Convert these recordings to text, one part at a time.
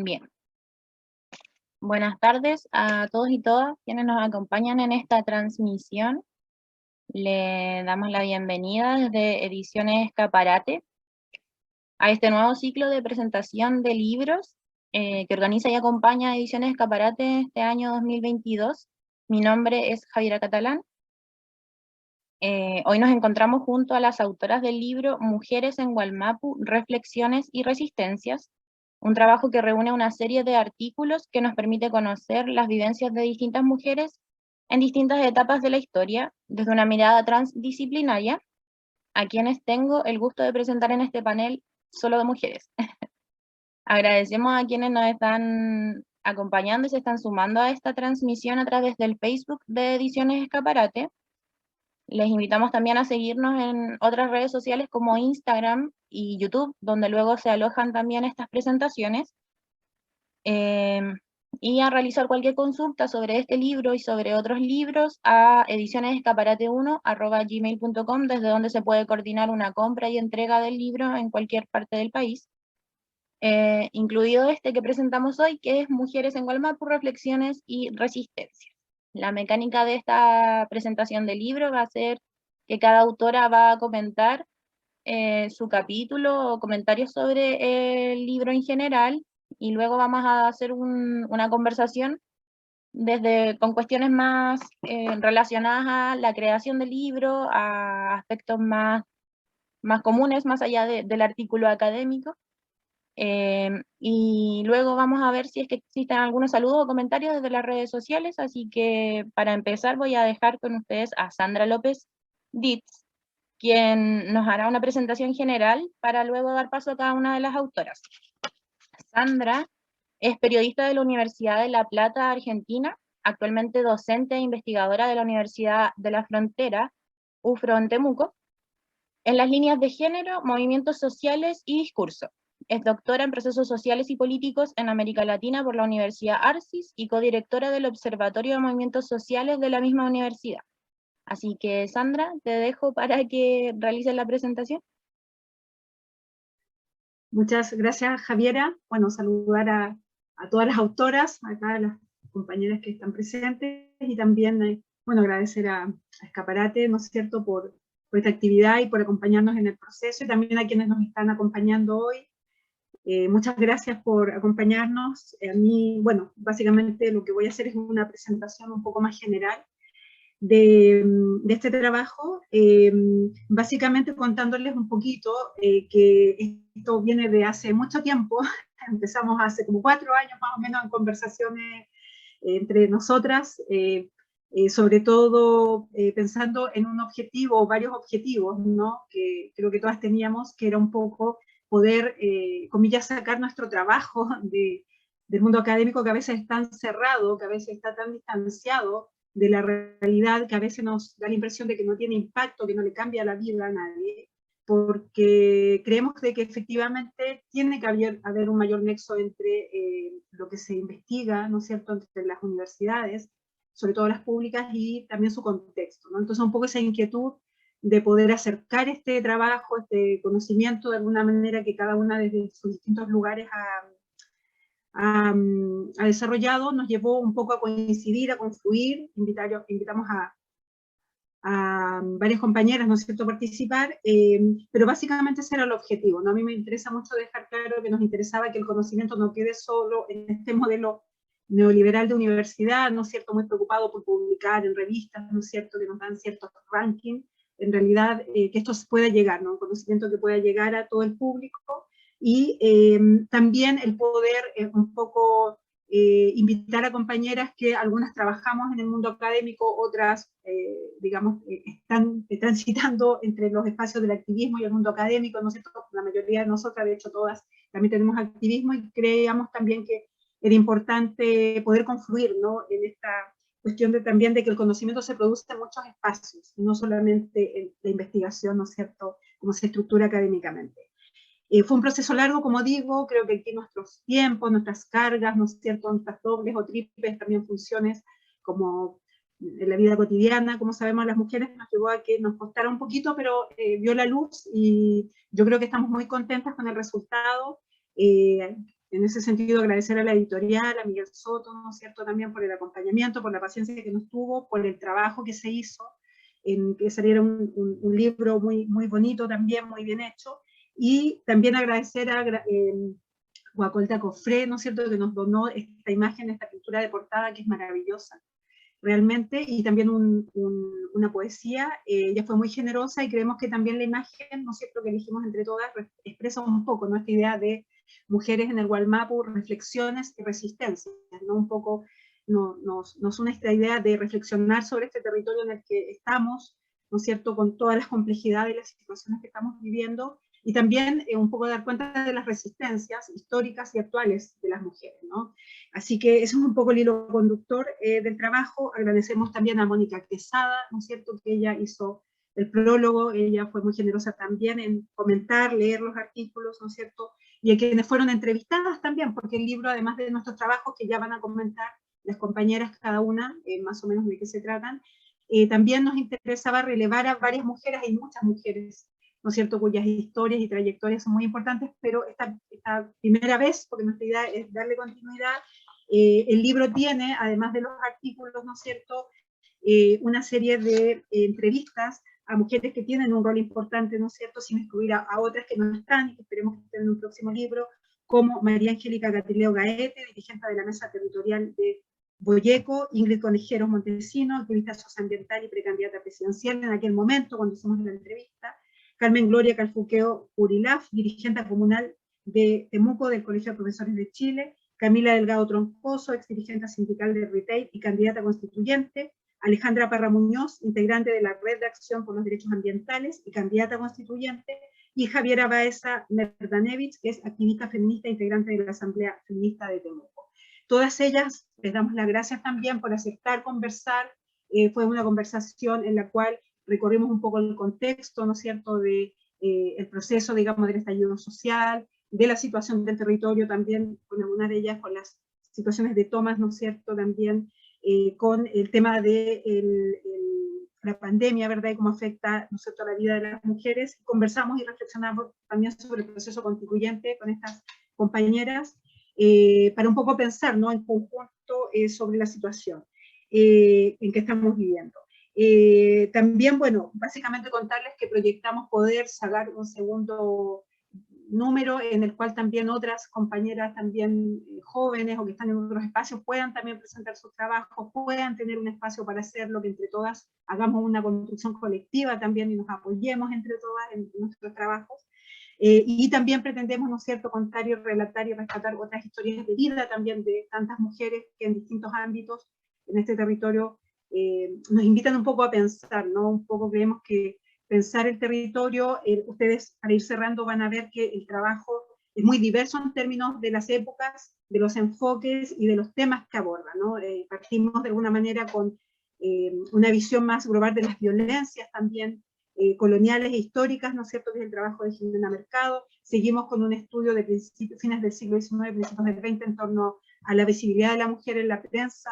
Bien, buenas tardes a todos y todas quienes nos acompañan en esta transmisión. Le damos la bienvenida desde Ediciones Escaparate a este nuevo ciclo de presentación de libros que organiza y acompaña Ediciones Escaparate este año 2022. Mi nombre es Javiera Catalán. Hoy nos encontramos junto a las autoras del libro Mujeres en Wallmapu, Reflexiones y Resistencias, un trabajo que reúne una serie de artículos que nos permite conocer las vivencias de distintas mujeres en distintas etapas de la historia, desde una mirada transdisciplinaria, a quienes tengo el gusto de presentar en este panel solo de mujeres. Agradecemos a quienes nos están acompañando y se están sumando a esta transmisión a través del Facebook de Ediciones Escaparate. Les invitamos también a seguirnos en otras redes sociales como Instagram y YouTube, donde luego se alojan también estas presentaciones, y a realizar cualquier consulta sobre este libro y sobre otros libros a edicionesescaparate1@gmail.com, desde donde se puede coordinar una compra y entrega del libro en cualquier parte del país, incluido este que presentamos hoy, que es Mujeres en Wallmapu, Reflexiones y Resistencia. La mecánica de esta presentación del libro va a ser que cada autora va a comentar su capítulo o comentarios sobre el libro en general, y luego vamos a hacer una conversación con cuestiones más relacionadas a la creación del libro, a aspectos más comunes, más allá del artículo académico. Y luego vamos a ver si es que existen algunos saludos o comentarios desde las redes sociales, así que para empezar voy a dejar con ustedes a Sandra López Ditz, quien nos hará una presentación general para luego dar paso a cada una de las autoras. Sandra es periodista de la Universidad de La Plata, Argentina, actualmente docente e investigadora de la Universidad de la Frontera, UFRO en Temuco, en las líneas de género, movimientos sociales y discurso. Es doctora en procesos sociales y políticos en América Latina por la Universidad Arcis y codirectora del Observatorio de Movimientos Sociales de la misma universidad. Así que, Sandra, te dejo para que realices la presentación. Muchas gracias, Javiera. Bueno, saludar a todas las autoras, acá a las compañeras que están presentes, y también, bueno, agradecer a Escaparate, ¿no es cierto?, por esta actividad y por acompañarnos en el proceso, y también a quienes nos están acompañando hoy. Muchas gracias por acompañarnos. A mí, bueno, básicamente lo que voy a hacer es una presentación un poco más general de este trabajo, básicamente contándoles un poquito que esto viene de hace mucho tiempo. Empezamos hace como 4 años más o menos en conversaciones entre nosotras, sobre todo pensando en un objetivo o varios objetivos, ¿no?, que creo que todas teníamos, que era un poco poder, comillas, sacar nuestro trabajo del mundo académico, que a veces es tan cerrado, que a veces está tan distanciado de la realidad, que a veces nos da la impresión de que no tiene impacto, que no le cambia la vida a nadie, porque creemos de que efectivamente tiene que haber un mayor nexo entre lo que se investiga, ¿no es cierto?, entre las universidades, sobre todo las públicas, y también su contexto, ¿no? Entonces un poco esa inquietud de poder acercar este trabajo, este conocimiento de alguna manera que cada una desde sus distintos lugares ha desarrollado, nos llevó un poco a coincidir, a confluir. Invitamos a varias compañeras, ¿no es cierto?, a participar, pero básicamente ese era el objetivo, ¿no? A mí me interesa mucho dejar claro que nos interesaba que el conocimiento no quede solo en este modelo neoliberal de universidad, ¿no es cierto?, muy preocupado por publicar en revistas, ¿no es cierto?, que nos dan ciertos rankings. En realidad, que esto pueda llegar, ¿no?, un conocimiento que pueda llegar a todo el público, y también el poder un poco invitar a compañeras que algunas trabajamos en el mundo académico, otras, digamos, están transitando entre los espacios del activismo y el mundo académico, ¿no es cierto? La mayoría de nosotras, de hecho todas, también tenemos activismo, y creíamos también que era importante poder confluir, ¿no?, en esta cuestión también de que el conocimiento se produce en muchos espacios, no solamente en la investigación, ¿no es cierto?, como se estructura académicamente. Fue un proceso largo, como digo, creo que aquí nuestros tiempos, nuestras cargas, ¿no es cierto?, nuestras dobles o triples también funciones, como en la vida cotidiana, como sabemos las mujeres, nos llevó a que nos costara un poquito, pero vio la luz, y yo creo que estamos muy contentas con el resultado. En ese sentido, agradecer a la editorial, a Miguel Soto, ¿no es cierto?, también por el acompañamiento, por la paciencia que nos tuvo, por el trabajo que se hizo, en que saliera un libro muy, muy bonito también, muy bien hecho. Y también agradecer a Guacolda Cofré, ¿no es cierto?, que nos donó esta imagen, esta pintura de portada que es maravillosa, realmente, y también una poesía. Ella fue muy generosa, y creemos que también la imagen, ¿no es cierto?, que elegimos entre todas, expresa un poco nuestra idea de mujeres en el Wallmapu, reflexiones y resistencias, ¿no? Un poco nos une esta idea de reflexionar sobre este territorio en el que estamos, ¿no es cierto?, con todas las complejidades y las situaciones que estamos viviendo, y también un poco dar cuenta de las resistencias históricas y actuales de las mujeres, ¿no? Así que eso es un poco el hilo conductor del trabajo. Agradecemos también a Mónica Quesada, ¿no es cierto?, que ella hizo el prólogo, ella fue muy generosa también en comentar, leer los artículos, ¿no es cierto?, y a quienes fueron entrevistadas también, porque el libro, además de nuestros trabajos, que ya van a comentar las compañeras cada una, más o menos de qué se tratan, también nos interesaba relevar a varias mujeres, hay muchas mujeres, ¿no es cierto?, cuyas historias y trayectorias son muy importantes, pero esta primera vez, porque nuestra idea es darle continuidad, el libro tiene, además de los artículos, ¿no es cierto?, una serie de entrevistas a mujeres que tienen un rol importante, ¿no es cierto?, sin excluir a otras que no están y que esperemos que estén en un próximo libro, como María Angélica Gatileo Gaete, dirigente de la Mesa Territorial de Boyeco, Ingrid Conejeros Montesino, activista socioambiental y precandidata presidencial en aquel momento, cuando hicimos la entrevista, Carmen Gloria Calfuqueo Urilaf, dirigente comunal de Temuco del Colegio de Profesores de Chile, Camila Delgado Troncoso, ex dirigente sindical de Retail y candidata constituyente, Alejandra Parra Muñoz, integrante de la Red de Acción por los Derechos Ambientales y candidata constituyente, y Javiera Baeza Merdanevich, que es activista feminista e integrante de la Asamblea Feminista de Temuco. Todas ellas les damos las gracias también por aceptar conversar. Fue una conversación en la cual recorrimos un poco el contexto, ¿no es cierto?, de el proceso, digamos, del estallido social, de la situación del territorio también, con algunas de ellas, con las situaciones de tomas, ¿no es cierto?, también con el tema de la pandemia, ¿verdad?, y cómo afecta, ¿no es cierto?, la vida de las mujeres. Conversamos y reflexionamos también sobre el proceso constituyente con estas compañeras, para un poco pensar, ¿no?, en conjunto sobre la situación en que estamos viviendo. También, bueno, básicamente contarles que proyectamos poder sacar un segundo número en el cual también otras compañeras también jóvenes o que están en otros espacios puedan también presentar sus trabajos, puedan tener un espacio para hacerlo, que entre todas hagamos una construcción colectiva también y nos apoyemos entre todas en nuestros trabajos. Y también pretendemos, ¿no es cierto?, contar y relatar y rescatar otras historias de vida también de tantas mujeres que en distintos ámbitos en este territorio nos invitan un poco a pensar, ¿no? Un poco creemos que pensar el territorio, ustedes para ir cerrando van a ver que el trabajo es muy diverso en términos de las épocas, de los enfoques y de los temas que aborda, ¿no? Partimos de alguna manera con una visión más global de las violencias también coloniales e históricas, ¿no es cierto?, que es el trabajo de Jimena Mercado. Seguimos con un estudio de fines del siglo XIX, principios del XX, en torno a la visibilidad de la mujer en la prensa,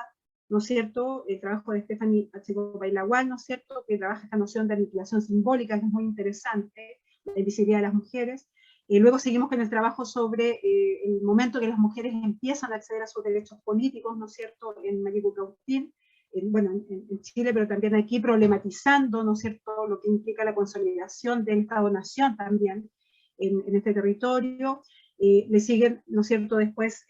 ¿no es cierto?, el trabajo de Stephanie Pacheco Bailagual, ¿no es cierto?, que trabaja esta noción de aniquilación simbólica, que es muy interesante, la invisibilidad de las mujeres. Luego seguimos con el trabajo sobre el momento que las mujeres empiezan a acceder a sus derechos políticos, ¿no es cierto?, en Marico Cautín, bueno, en Chile, pero también aquí, problematizando, ¿no es cierto?, lo que implica la consolidación del Estado-Nación también en este territorio. Le siguen, ¿no es cierto?, después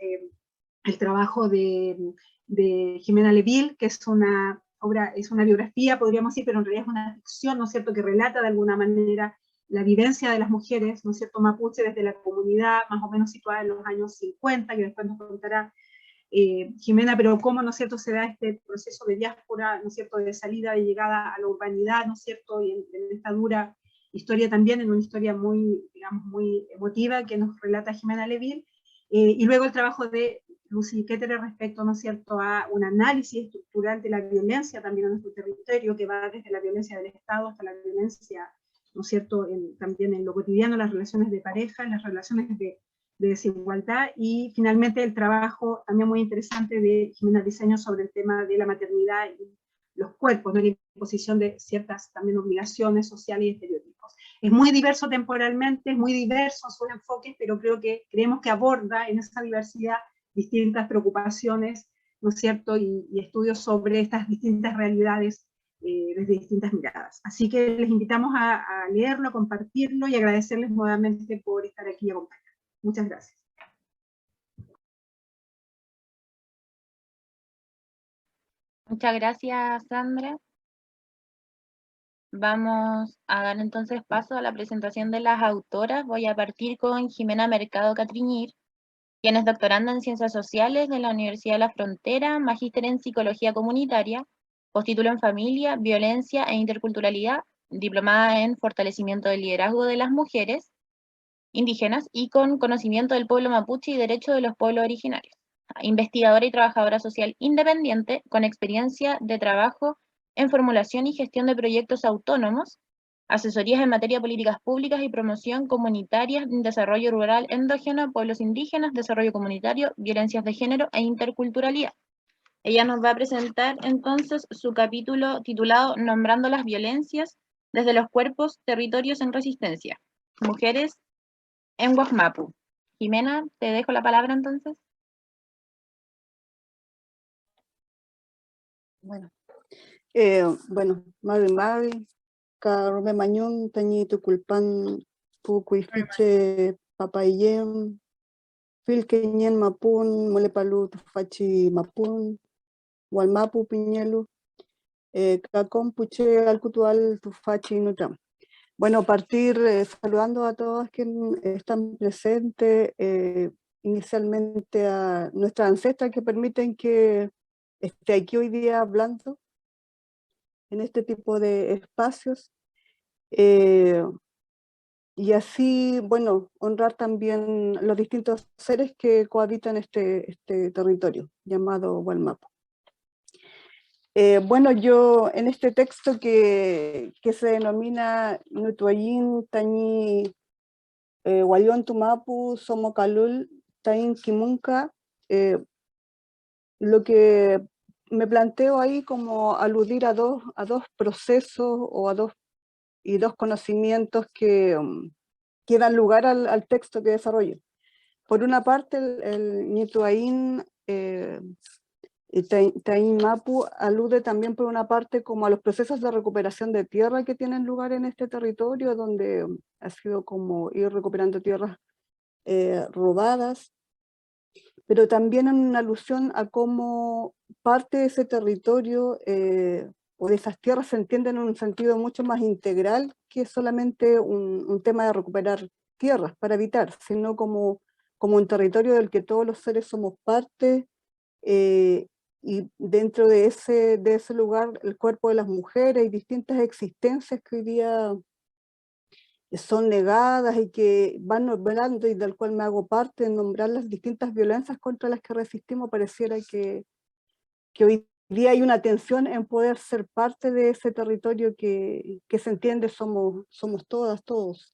el trabajo de Jimena Leville, que es una obra, es una biografía, podríamos decir, pero en realidad es una ficción, ¿no es cierto?, que relata de alguna manera la vivencia de las mujeres, ¿no es cierto?, mapuche desde la comunidad, más o menos situada en los años 50, que después nos contará Jimena, pero cómo, ¿no es cierto?, se da este proceso de diáspora, ¿no es cierto?, de salida y llegada a la urbanidad, ¿no es cierto?, y en esta dura historia también, en una historia muy, digamos, muy emotiva que nos relata Jimena Leville, y luego el trabajo de Lucy Ketterer respecto, ¿no es cierto?, a un análisis estructural de la violencia también en nuestro territorio, que va desde la violencia del Estado hasta la violencia, ¿no es cierto?, también en lo cotidiano, las relaciones de pareja, las relaciones de desigualdad, y finalmente el trabajo también muy interesante de Jimena Diseño sobre el tema de la maternidad y los cuerpos, ¿no?, la imposición de ciertas también obligaciones sociales y estereotipos. Es muy diverso temporalmente, es muy diverso en sus enfoques, pero creemos que aborda en esa diversidad distintas preocupaciones, ¿no es cierto?, y estudios sobre estas distintas realidades desde distintas miradas. Así que les invitamos a leerlo, a compartirlo y agradecerles nuevamente por estar aquí y acompañarnos. Muchas gracias. Muchas gracias, Sandra. Vamos a dar entonces paso a la presentación de las autoras. Voy a partir con Jimena Mercado Catriñir, quien es doctoranda en Ciencias Sociales de la Universidad de la Frontera, magíster en Psicología Comunitaria, postítulo en Familia, Violencia e Interculturalidad, diplomada en Fortalecimiento del Liderazgo de las Mujeres, indígenas y con conocimiento del pueblo mapuche y derechos de los pueblos originarios. Investigadora y trabajadora social independiente con experiencia de trabajo en formulación y gestión de proyectos autónomos, asesorías en materia de políticas públicas y promoción comunitaria, desarrollo rural endógeno, pueblos indígenas, desarrollo comunitario, violencias de género e interculturalidad. Ella nos va a presentar entonces su capítulo titulado Nombrando las violencias desde los cuerpos, territorios en resistencia. Mujeres en Guajmapu. Jimena, te dejo la palabra entonces. Bueno, Mari, Carme Mañón, Tañi Tuculpan, Pucuifiche, Papayem, Filqueñen Mapun, Molepalu, Fachi Mapun, Walmapu Piñelu, Cacón Puche, Alcutual, Tufachi Nutam. Bueno, partir saludando a todos que están presentes, inicialmente a nuestras ancestras que permiten que esté aquí hoy día hablando en este tipo de espacios. Y así, bueno, honrar también los distintos seres que cohabitan este territorio llamado Gualmapu. Bueno, yo en este texto que se denomina Nutuayin Tañi Guayón Tumapu Somocalul Tain Kimunca, lo que me planteo ahí como aludir a dos procesos o a dos conocimientos que dan lugar al texto que desarrollo. Por una parte, el Ñituaín Taín Mapu alude también por una parte como a los procesos de recuperación de tierra que tienen lugar en este territorio, donde ha sido como ir recuperando tierras robadas, pero también en una alusión a cómo parte de ese territorio o de esas tierras se entiende en un sentido mucho más integral que solamente un tema de recuperar tierras para habitar, sino como un territorio del que todos los seres somos parte, y dentro de ese lugar el cuerpo de las mujeres y distintas existencias que hoy día son negadas y que van nombrando y del cual me hago parte, en nombrar las distintas violencias contra las que resistimos. Pareciera que hoy día hay una tensión en poder ser parte de ese territorio que se entiende somos todas, todos.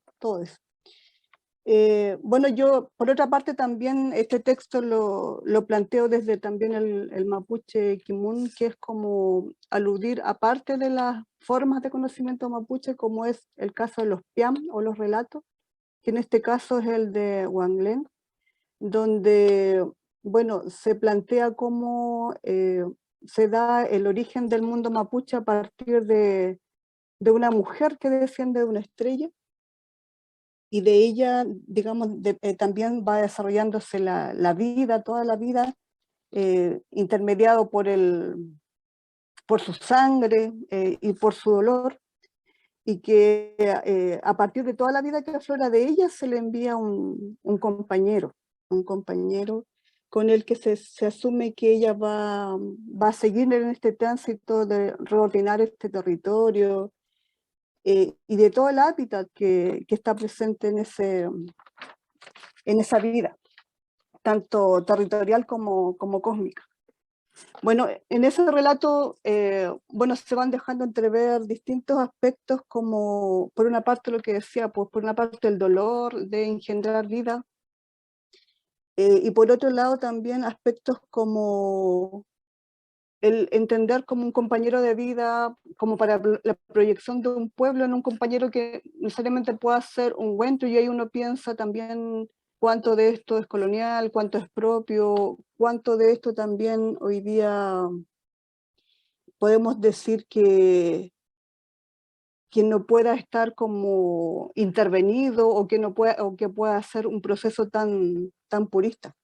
Bueno, yo por otra parte también este texto lo planteo desde también el mapuche Kimun, que es como aludir a parte de las formas de conocimiento mapuche, como es el caso de los piam o los relatos, que en este caso es el de Wanglen, donde, bueno, se plantea cómo se da el origen del mundo mapuche a partir de una mujer que desciende de una estrella, y de ella, digamos, también va desarrollándose la vida, toda la vida, intermediado por su sangre y por su dolor, y que a partir de toda la vida que aflora de ella se le envía un compañero con el que se asume que ella va a seguir en este tránsito de reordenar este territorio, y de todo el hábitat que está presente en esa vida, tanto territorial como cósmica. Bueno, en ese relato, bueno, se van dejando entrever distintos aspectos, como por una parte lo que decía, pues por una parte el dolor de engendrar vida, y por otro lado también aspectos como el entender como un compañero de vida, como para la proyección de un pueblo en un compañero que necesariamente pueda ser un ungüento, y ahí uno piensa también cuánto de esto es colonial, cuánto es propio, cuánto de esto también hoy día podemos decir que no pueda estar como intervenido, o que pueda ser un proceso tan purista.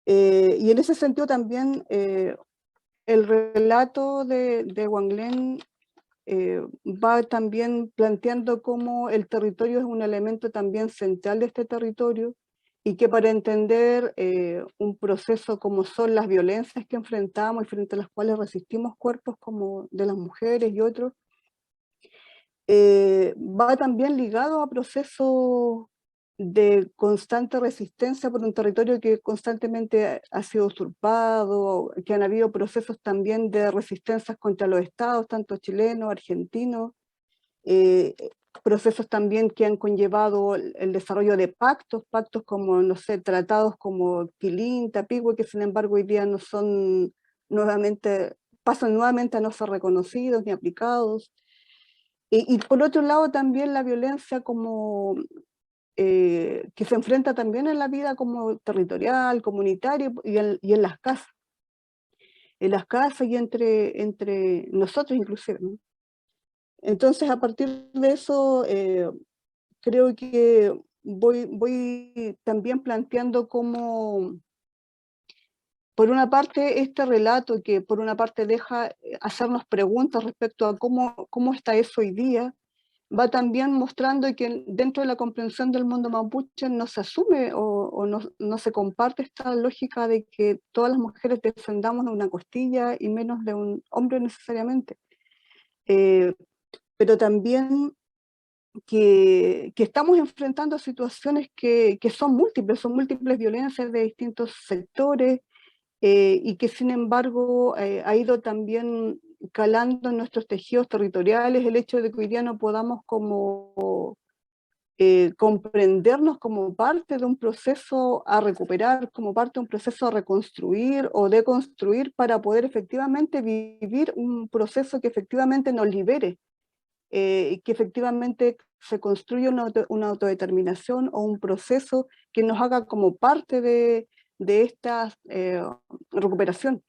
Y en ese sentido también el relato de Wanglen va también planteando cómo el territorio es un elemento también central de este territorio, y que para entender un proceso como son las violencias que enfrentamos y frente a las cuales resistimos cuerpos como de las mujeres y otros, va también ligado a procesos de constante resistencia por un territorio que constantemente ha sido usurpado, que han habido procesos también de resistencias contra los estados, tanto chilenos, argentinos, procesos también que han conllevado el desarrollo de pactos como, no sé, tratados como Quilín, Tapigüe, que sin embargo hoy día no son nuevamente, pasan nuevamente a no ser reconocidos ni aplicados. Y por otro lado también la violencia como que se enfrenta también en la vida como territorial, comunitaria y en las casas. En las casas y entre nosotros inclusive, ¿no? Entonces, a partir de eso, creo que voy también planteando cómo, por una parte, este relato que por una parte deja hacernos preguntas respecto a cómo está eso hoy día, va también mostrando que dentro de la comprensión del mundo mapuche no se asume o no se comparte esta lógica de que todas las mujeres descendamos de una costilla y menos de un hombre necesariamente. Pero también que estamos enfrentando situaciones que son múltiples violencias de distintos sectores, y que sin embargo ha ido también calando en nuestros tejidos territoriales el hecho de que hoy día no podamos como comprendernos como parte de un proceso a recuperar, como parte de un proceso a reconstruir o deconstruir para poder efectivamente vivir un proceso que efectivamente nos libere, que efectivamente se construya una autodeterminación o un proceso que nos haga como parte de esta recuperación.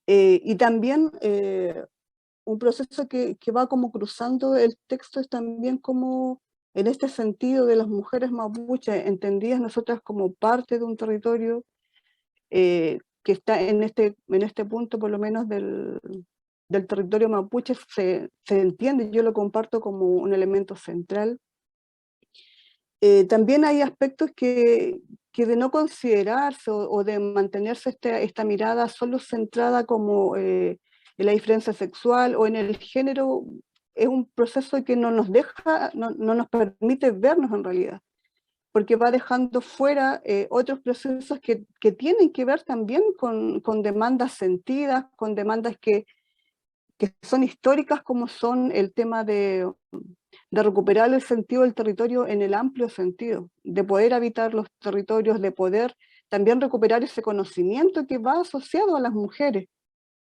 Y también un proceso que va como cruzando el texto es también como en este sentido de las mujeres mapuches, entendidas nosotras como parte de un territorio que está en este punto por lo menos del territorio mapuche, se entiende, yo lo comparto como un elemento central. También hay aspectos que de no considerarse o de mantenerse esta mirada solo centrada como en la diferencia sexual o en el género, es un proceso que no nos deja, no nos permite vernos en realidad, porque va dejando fuera otros procesos que tienen que ver también con demandas sentidas, con demandas que son históricas, como son el tema de recuperar el sentido del territorio en el amplio sentido, de poder habitar los territorios, de poder también recuperar ese conocimiento que va asociado a las mujeres,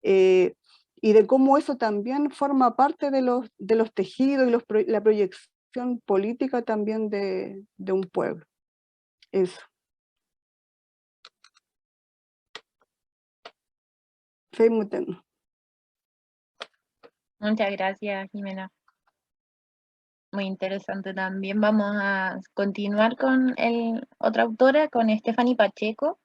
y de cómo eso también forma parte de los tejidos y la proyección política también de un pueblo. Eso. Soy muy tenue. Muchas gracias, Jimena. Muy interesante también. Vamos a continuar con otra autora, con Stephanie Pacheco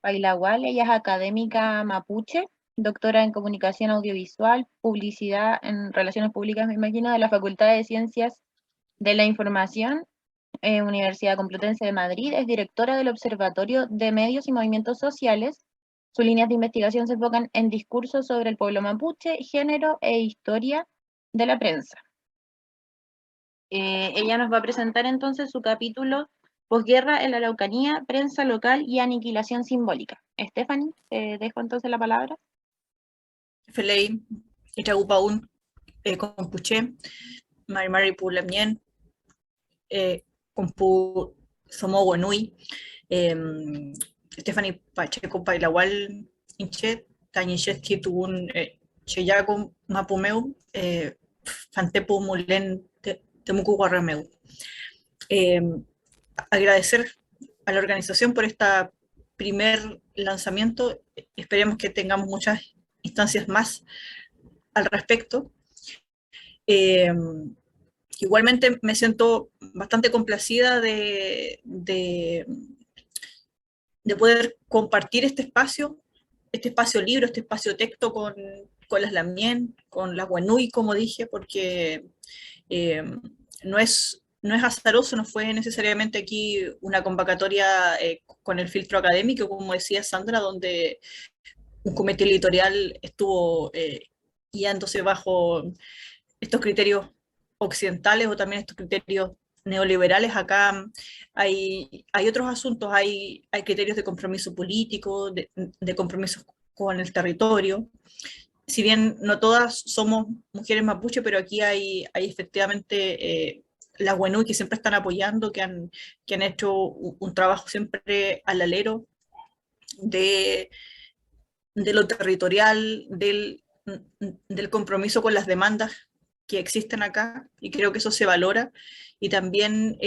Pailagual. Ella es académica mapuche, doctora en comunicación audiovisual, publicidad en relaciones públicas, me imagino, de la Facultad de Ciencias de la Información, Universidad Complutense de Madrid. Es directora del Observatorio de Medios y Movimientos Sociales. Sus líneas de investigación se enfocan en discursos sobre el pueblo mapuche, género e historia de la prensa. Ella nos va a presentar entonces su capítulo Posguerra en la Araucanía, prensa local y aniquilación simbólica. Stephanie, te dejo entonces la palabra. Felei, Itagupaún, Compuché, Mari Pulamien, Compu Somoguenui, Stephanie Pacheco Pailagual, Inche, Tañicheski Tubun, Cheyacum, Mapumeu, Fantepu Mulen, Temucu Guarrameu. Agradecer a la organización por este primer lanzamiento. Esperemos que tengamos muchas instancias más al respecto. Igualmente me siento bastante complacida de poder compartir este espacio libro, este espacio texto con las Lamien, con las Huenui, como dije, porque no es azaroso, no fue necesariamente aquí una convocatoria con el filtro académico, como decía Sandra, donde un comité editorial estuvo guiándose bajo estos criterios occidentales o también estos criterios neoliberales acá hay otros asuntos, hay criterios de compromiso político, de compromiso con el territorio. Si bien no todas somos mujeres mapuche, pero aquí hay efectivamente las Wenui que siempre están apoyando, que han hecho un trabajo siempre al alero de lo territorial, del compromiso con las demandas que existen acá, y creo que eso se valora, y también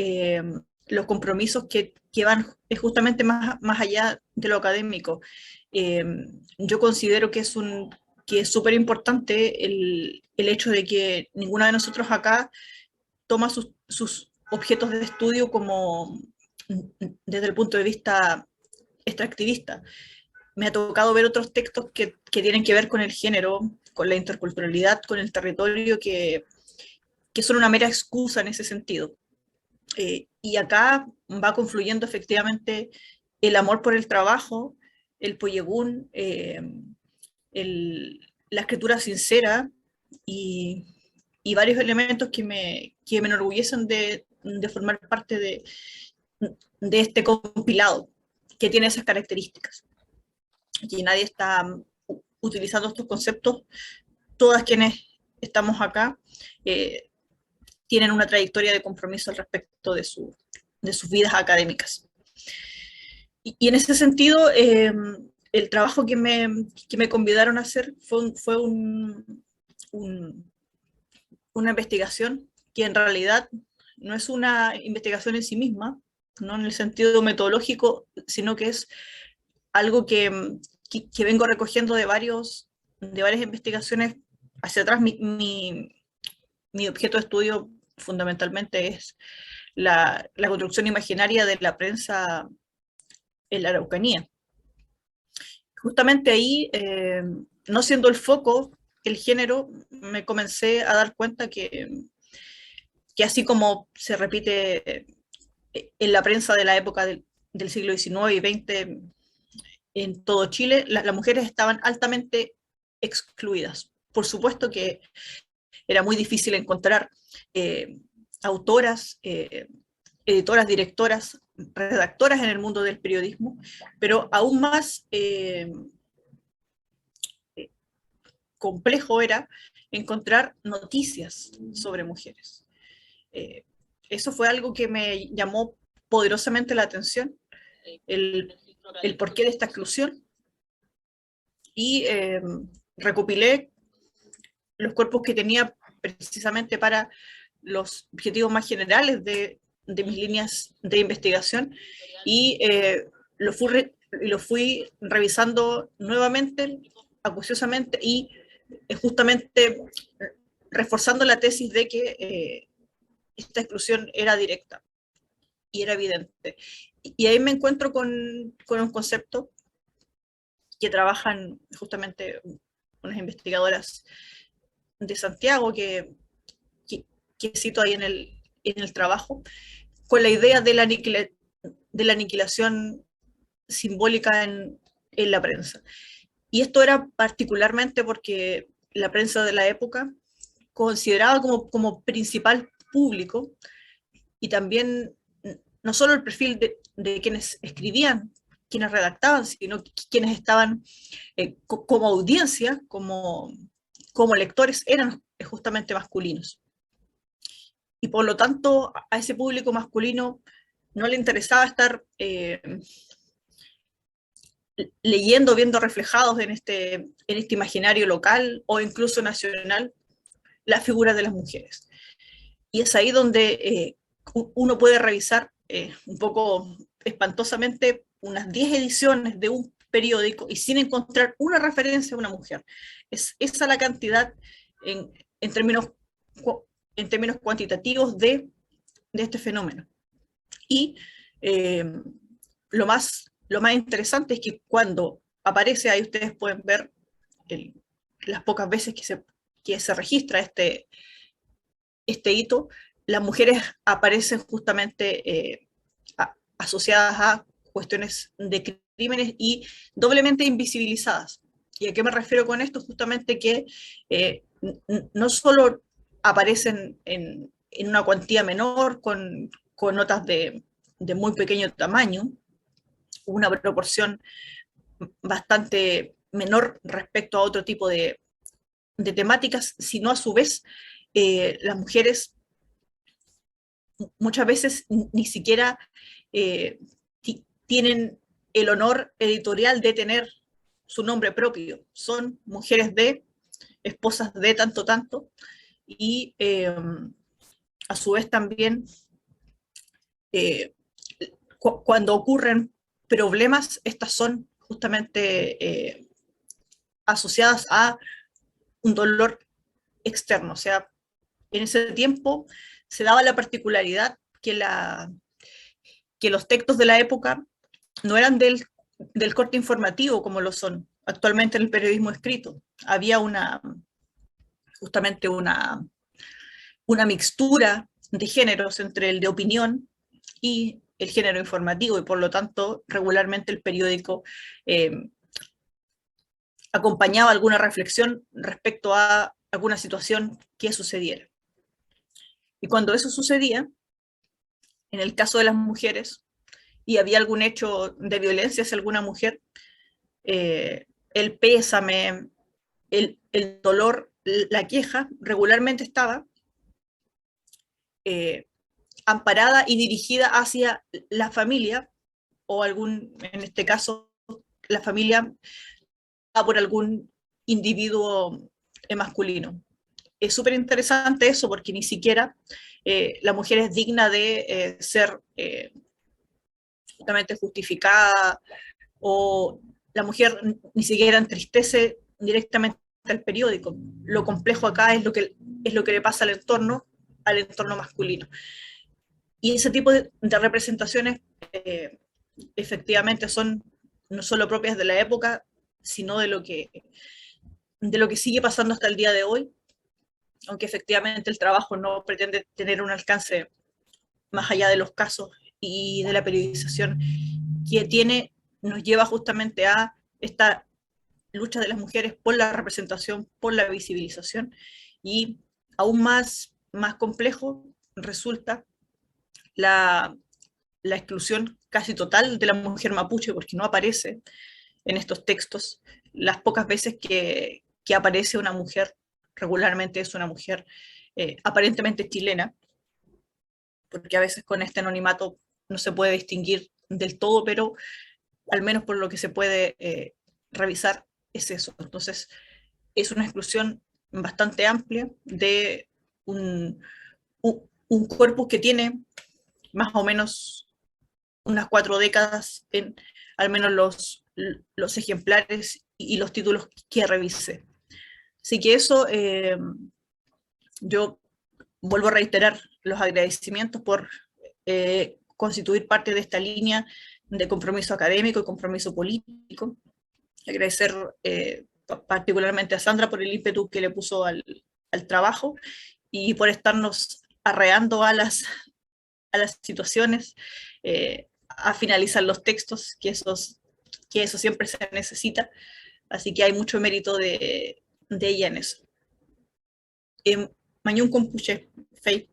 los compromisos que van justamente más allá de lo académico. Yo considero que es súper importante el hecho de que ninguna de nosotros acá toma sus objetos de estudio como desde el punto de vista extractivista. Me ha tocado ver otros textos que tienen que ver con el género, con la interculturalidad, con el territorio, que son una mera excusa en ese sentido. Y acá va confluyendo efectivamente el amor por el trabajo, el poyegún, la escritura sincera y varios elementos que me enorgullecen de formar parte de este compilado que tiene esas características. Y nadie está utilizando estos conceptos. Todas quienes estamos acá tienen una trayectoria de compromiso al respecto de sus vidas académicas. Y en ese sentido, el trabajo que me convidaron a hacer fue una investigación que en realidad no es una investigación en sí misma, no en el sentido metodológico, sino que es algo que vengo recogiendo de varias investigaciones hacia atrás. Mi objeto de estudio fundamentalmente es la construcción imaginaria de la prensa en la Araucanía. Justamente ahí, no siendo el foco el género, me comencé a dar cuenta que así como se repite en la prensa de la época del siglo XIX y XX en todo Chile, las mujeres estaban altamente excluidas. Por supuesto que era muy difícil encontrar autoras, editoras, directoras, redactoras en el mundo del periodismo, pero aún más complejo era encontrar noticias sobre mujeres. Eso fue algo que me llamó poderosamente la atención, el porqué de esta exclusión, y recopilé los cuerpos que tenía precisamente para los objetivos más generales de mis líneas de investigación, y lo fui revisando nuevamente, acuciosamente, y justamente reforzando la tesis de que esta exclusión era directa y era evidente. Y ahí me encuentro con un concepto que trabajan justamente unas investigadoras de Santiago que cito ahí en el trabajo, con la idea de la aniquilación simbólica en la prensa. Y esto era particularmente porque la prensa de la época consideraba como principal público, y también no solo el perfil de quienes escribían, quienes redactaban, sino quienes estaban como audiencia, como lectores, eran justamente masculinos. Y por lo tanto, a ese público masculino no le interesaba estar leyendo, viendo reflejados en este imaginario local o incluso nacional la figura de las mujeres. Y es ahí donde uno puede revisar un poco espantosamente unas 10 ediciones de un periódico y sin encontrar una referencia a una mujer. Es esa la cantidad en términos cuantitativos de este fenómeno. Y lo más interesante es que cuando aparece, ahí ustedes pueden ver las pocas veces que se registra este hito, las mujeres aparecen justamente asociadas a cuestiones de crímenes y doblemente invisibilizadas. ¿Y a qué me refiero con esto? Justamente que no solo aparecen en en una cuantía menor, con notas de muy pequeño tamaño, una proporción bastante menor respecto a otro tipo de temáticas, sino a su vez las mujeres muchas veces ni siquiera tienen el honor editorial de tener su nombre propio. Son mujeres de, esposas de tanto, y a su vez también cuando ocurren problemas, estas son justamente asociadas a un dolor externo. O sea, en ese tiempo se daba la particularidad que los textos de la época no eran del corte informativo como lo son actualmente en el periodismo escrito. Había justamente una mixtura de géneros entre el de opinión y el género informativo, y por lo tanto regularmente el periódico acompañaba alguna reflexión respecto a alguna situación que sucediera. Y cuando eso sucedía, en el caso de las mujeres, y había algún hecho de violencia hacia alguna mujer, el pésame, el dolor, la queja, regularmente estaba amparada y dirigida hacia la familia, o en este caso, la familia por algún individuo masculino. Es súper interesante eso, porque ni siquiera la mujer es digna de ser justamente justificada, o la mujer ni siquiera entristece directamente al periódico. Lo complejo acá es lo que le pasa al entorno masculino. Y ese tipo de representaciones efectivamente son no solo propias de la época, sino de lo que sigue pasando hasta el día de hoy, aunque efectivamente el trabajo no pretende tener un alcance más allá de los casos y de la periodización que nos lleva justamente a esta lucha de las mujeres por la representación, por la visibilización, y aún más complejo resulta la exclusión casi total de la mujer mapuche, porque no aparece en estos textos. Las pocas veces que aparece una mujer, regularmente es una mujer aparentemente chilena, porque a veces con este anonimato no se puede distinguir del todo, pero al menos por lo que se puede revisar es eso. Entonces, es una exclusión bastante amplia de un corpus que tiene más o menos unas 4 décadas en al menos los ejemplares y los títulos que revisé. Así que eso, yo vuelvo a reiterar los agradecimientos por constituir parte de esta línea de compromiso académico y compromiso político. Agradecer particularmente a Sandra por el ímpetu que le puso al trabajo y por estarnos arreando a las situaciones, a finalizar los textos, que eso siempre se necesita. Así que hay mucho mérito de ella en eso. Mañún Compuche, Fei.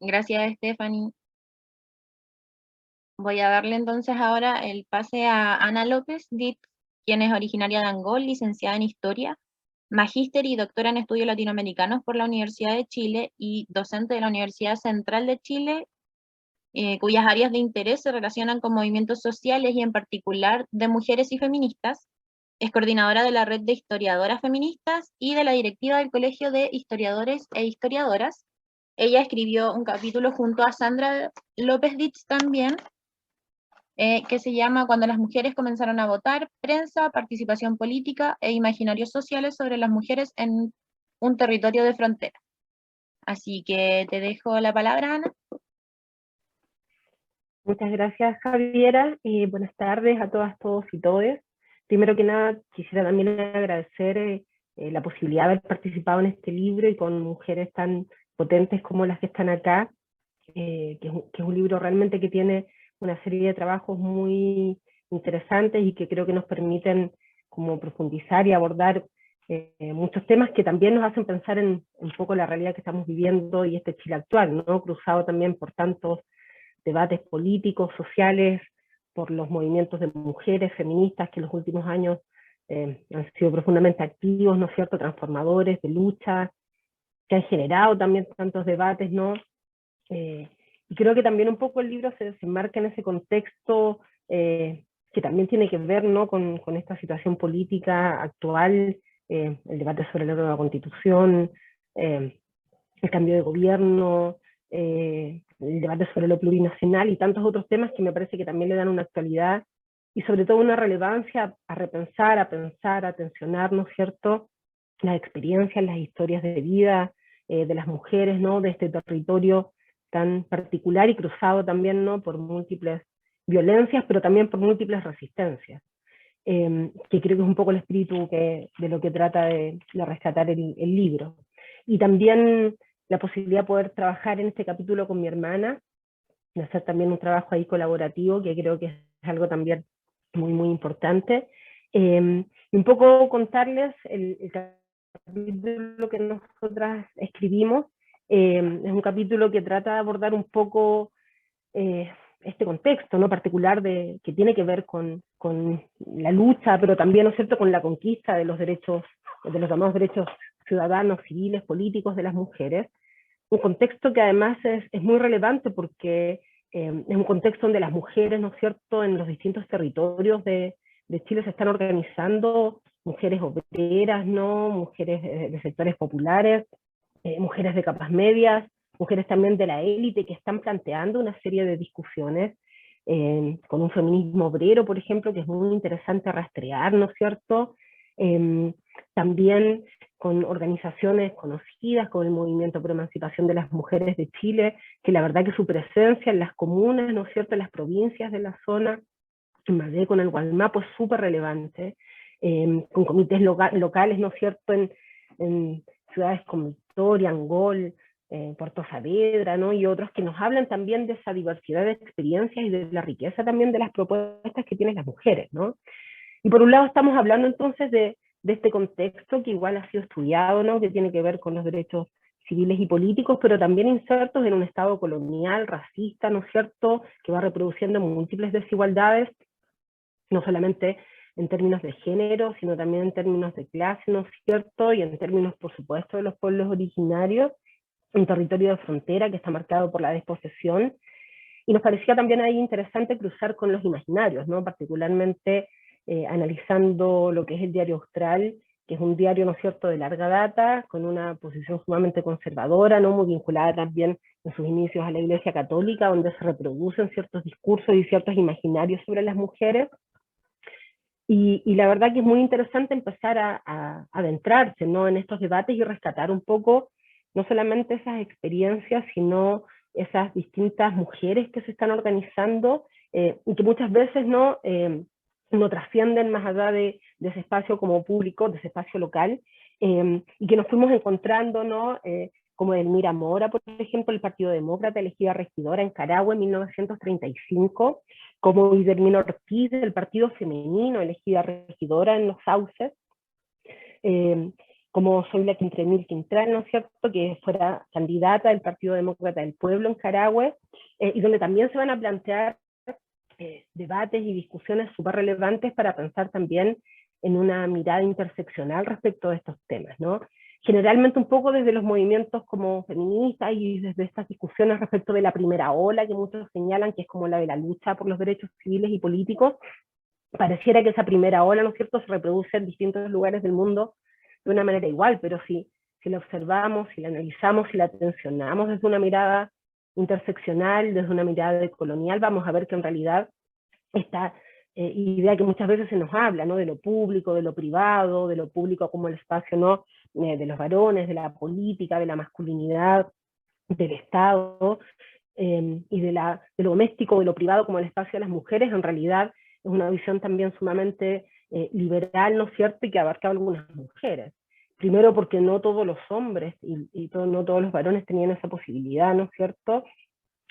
Gracias, Stephanie. Voy a darle entonces ahora el pase a Ana López Dit, quien es originaria de Angol, licenciada en Historia, magíster y doctora en Estudios Latinoamericanos por la Universidad de Chile y docente de la Universidad Central de Chile, cuyas áreas de interés se relacionan con movimientos sociales y en particular de mujeres y feministas. Es coordinadora de la Red de Historiadoras Feministas y de la directiva del Colegio de Historiadores e Historiadoras. Ella escribió un capítulo junto a Sandra López Ditz también, que se llama Cuando las mujeres comenzaron a votar, prensa, participación política e imaginarios sociales sobre las mujeres en un territorio de frontera. Así que te dejo la palabra, Ana. Muchas gracias, Javiera, y buenas tardes a todas, todos y todes. Primero que nada, quisiera también agradecer la posibilidad de haber participado en este libro y con mujeres tan potentes como las que están acá, que es un libro realmente que tiene una serie de trabajos muy interesantes y que creo que nos permiten como profundizar y abordar muchos temas que también nos hacen pensar en un poco la realidad que estamos viviendo y este Chile actual, ¿no? Cruzado también por tantos debates políticos, sociales, por los movimientos de mujeres feministas que en los últimos años han sido profundamente activos, ¿no es cierto?, transformadores, de lucha, que han generado también tantos debates, ¿no? Y creo que también un poco el libro se enmarca en ese contexto que también tiene que ver, ¿no?, con esta situación política actual, el debate sobre la nueva constitución, el cambio de gobierno, el debate sobre lo plurinacional y tantos otros temas que me parece que también le dan una actualidad y sobre todo una relevancia a repensar, a pensar, a tensionar, ¿no es cierto?, las experiencias, las historias de vida de las mujeres, ¿no?, de este territorio tan particular y cruzado también, ¿no?, por múltiples violencias, pero también por múltiples resistencias, que creo que es un poco el espíritu de lo que trata de rescatar el libro. Y también la posibilidad de poder trabajar en este capítulo con mi hermana, de hacer también un trabajo ahí colaborativo, que creo que es algo también muy, muy importante. Y un poco contarles el capítulo que nosotras escribimos. Es un capítulo que trata de abordar un poco este contexto, ¿no?, particular que tiene que ver con la lucha, pero también, ¿no es cierto?, con la conquista de los derechos, de los llamados derechos ciudadanos, civiles, políticos de las mujeres. Un contexto que además es muy relevante porque es un contexto donde las mujeres, ¿no es cierto?, en los distintos territorios de Chile se están organizando, mujeres obreras, ¿no?, mujeres de sectores populares, mujeres de capas medias, mujeres también de la élite que están planteando una serie de discusiones con un feminismo obrero, por ejemplo, que es muy interesante rastrear, ¿no es cierto? También con organizaciones conocidas, como el Movimiento por Emancipación de las Mujeres de Chile, que la verdad que su presencia en las comunas, ¿no es cierto?, en las provincias de la zona, en Madrid con el Gualmapo, es súper relevante, con comités locales, ¿no es cierto?, en ciudades como Victoria, Angol, Puerto Saavedra, ¿no?, y otros que nos hablan también de esa diversidad de experiencias y de la riqueza también de las propuestas que tienen las mujeres, ¿no? Y por un lado estamos hablando entonces de este contexto que igual ha sido estudiado, ¿no?, que tiene que ver con los derechos civiles y políticos, pero también insertos en un estado colonial, racista, ¿no es cierto?, que va reproduciendo múltiples desigualdades, no solamente en términos de género, sino también en términos de clase, ¿no es cierto?, y en términos, por supuesto, de los pueblos originarios, un territorio de frontera que está marcado por la desposesión, y nos parecía también ahí interesante cruzar con los imaginarios, ¿no?, particularmente analizando lo que es el Diario Austral, que es un diario, ¿no es cierto?, de larga data, con una posición sumamente conservadora, ¿no?, muy vinculada también en sus inicios a la Iglesia Católica, donde se reproducen ciertos discursos y ciertos imaginarios sobre las mujeres. Y la verdad que es muy interesante empezar a adentrarse, ¿no?, en estos debates y rescatar un poco no solamente esas experiencias, sino esas distintas mujeres que se están organizando y que muchas veces no trascienden más allá de ese espacio como público, de ese espacio local, y que nos fuimos encontrando, ¿no?, como Elmira Mora, por ejemplo, el Partido Demócrata, elegida regidora en Carahue en 1935, como Guillermina Ortiz, del Partido Femenino, elegida regidora en Los Sauces, como Zoila Quintremil Quintral, ¿no es cierto?, que fuera candidata del Partido Demócrata del Pueblo en Carahue, y donde también se van a plantear debates y discusiones súper relevantes para pensar también en una mirada interseccional respecto a estos temas, ¿no? Generalmente un poco desde los movimientos como feministas y desde estas discusiones respecto de la primera ola que muchos señalan que es como la de la lucha por los derechos civiles y políticos, pareciera que esa primera ola, ¿no es cierto?, se reproduce en distintos lugares del mundo de una manera igual, pero si la observamos, si la analizamos, si la tensionamos desde una mirada interseccional, desde una mirada decolonial, vamos a ver que en realidad esta idea que muchas veces se nos habla, ¿no?, de lo público, de lo privado, de lo público como el espacio, ¿no?, de los varones, de la política, de la masculinidad, del Estado, y de lo doméstico, de lo privado como el espacio de las mujeres, en realidad es una visión también sumamente liberal, ¿no es cierto?, y que abarca a algunas mujeres. Primero porque no todos los hombres y no todos los varones tenían esa posibilidad, ¿no es cierto?,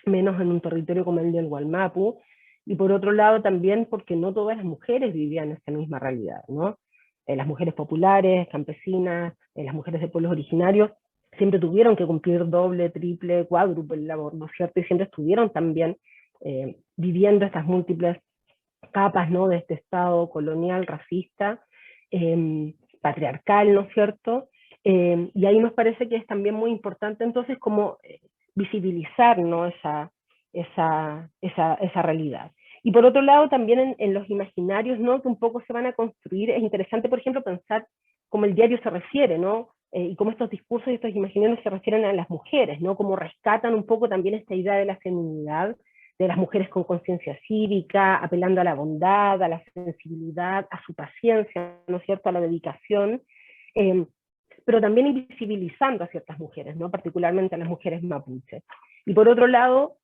menos en un territorio como el del Gualmapu, y por otro lado también porque no todas las mujeres vivían esa misma realidad, ¿no? las mujeres populares, campesinas, las mujeres de pueblos originarios, siempre tuvieron que cumplir doble, triple, cuádruple labor, ¿no es cierto? Y siempre estuvieron también viviendo estas múltiples capas, ¿no?, de este Estado colonial, racista, patriarcal, ¿no es cierto? Y ahí nos parece que es también muy importante entonces como visibilizar, ¿no?, esa realidad. Y por otro lado, también en los imaginarios, ¿no?, que un poco se van a construir, es interesante, por ejemplo, pensar cómo el diario se refiere, ¿no?, y cómo estos discursos y estos imaginarios se refieren a las mujeres, ¿no?, cómo rescatan un poco también esta idea de la feminidad, de las mujeres con conciencia cívica, apelando a la bondad, a la sensibilidad, a su paciencia, ¿no es cierto?, a la dedicación, pero también invisibilizando a ciertas mujeres, ¿no?, particularmente a las mujeres mapuches. Y por otro lado,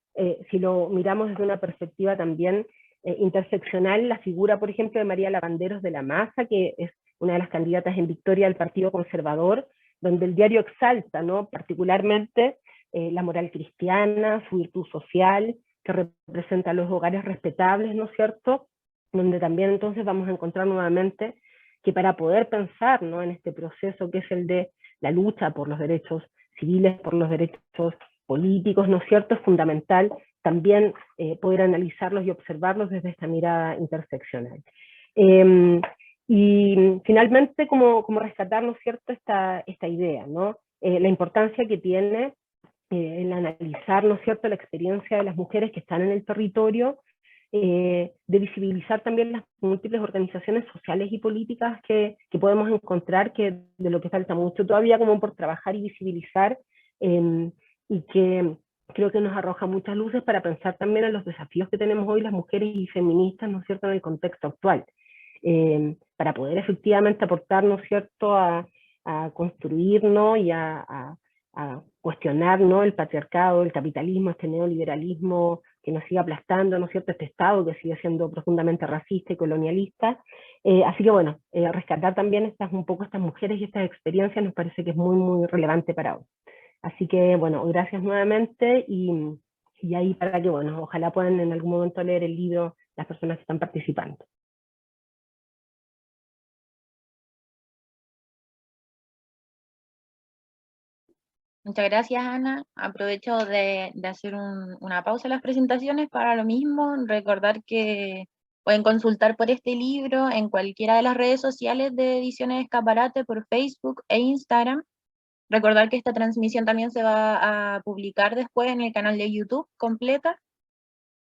si lo miramos desde una perspectiva también interseccional, la figura, por ejemplo, de María Lavanderos de la Maza, que es una de las candidatas en victoria del Partido Conservador, donde el diario exalta, ¿no?, particularmente la moral cristiana, su virtud social, que representa los hogares respetables, ¿no es cierto?, donde también entonces vamos a encontrar nuevamente que para poder pensar, ¿no?, en este proceso que es el de la lucha por los derechos civiles, por los derechos políticos, ¿no es cierto?, es fundamental también poder analizarlos y observarlos desde esta mirada interseccional. Y finalmente, como rescatar, ¿no es cierto?, esta idea, ¿no?, la importancia que tiene el analizar, ¿no es cierto?, la experiencia de las mujeres que están en el territorio, de visibilizar también las múltiples organizaciones sociales y políticas que podemos encontrar, que de lo que falta mucho todavía como por trabajar y visibilizar, y que creo que nos arroja muchas luces para pensar también en los desafíos que tenemos hoy las mujeres y feministas, ¿no es cierto?, en el contexto actual, para poder efectivamente aportar, ¿no es cierto?, a construirnos y a cuestionar, ¿no?, el patriarcado, el capitalismo, este neoliberalismo que nos sigue aplastando, ¿no es cierto?, este Estado que sigue siendo profundamente racista y colonialista. Así que bueno, rescatar también un poco estas mujeres y estas experiencias nos parece que es muy, muy relevante para hoy. Así que bueno, gracias nuevamente y ahí para que, bueno, ojalá puedan en algún momento leer el libro las personas que están participando. Muchas gracias, Ana. Aprovecho de hacer una pausa en las presentaciones para lo mismo, recordar que pueden consultar por este libro en cualquiera de las redes sociales de Ediciones Escaparate, por Facebook e Instagram. Recordar que esta transmisión también se va a publicar después en el canal de YouTube completa.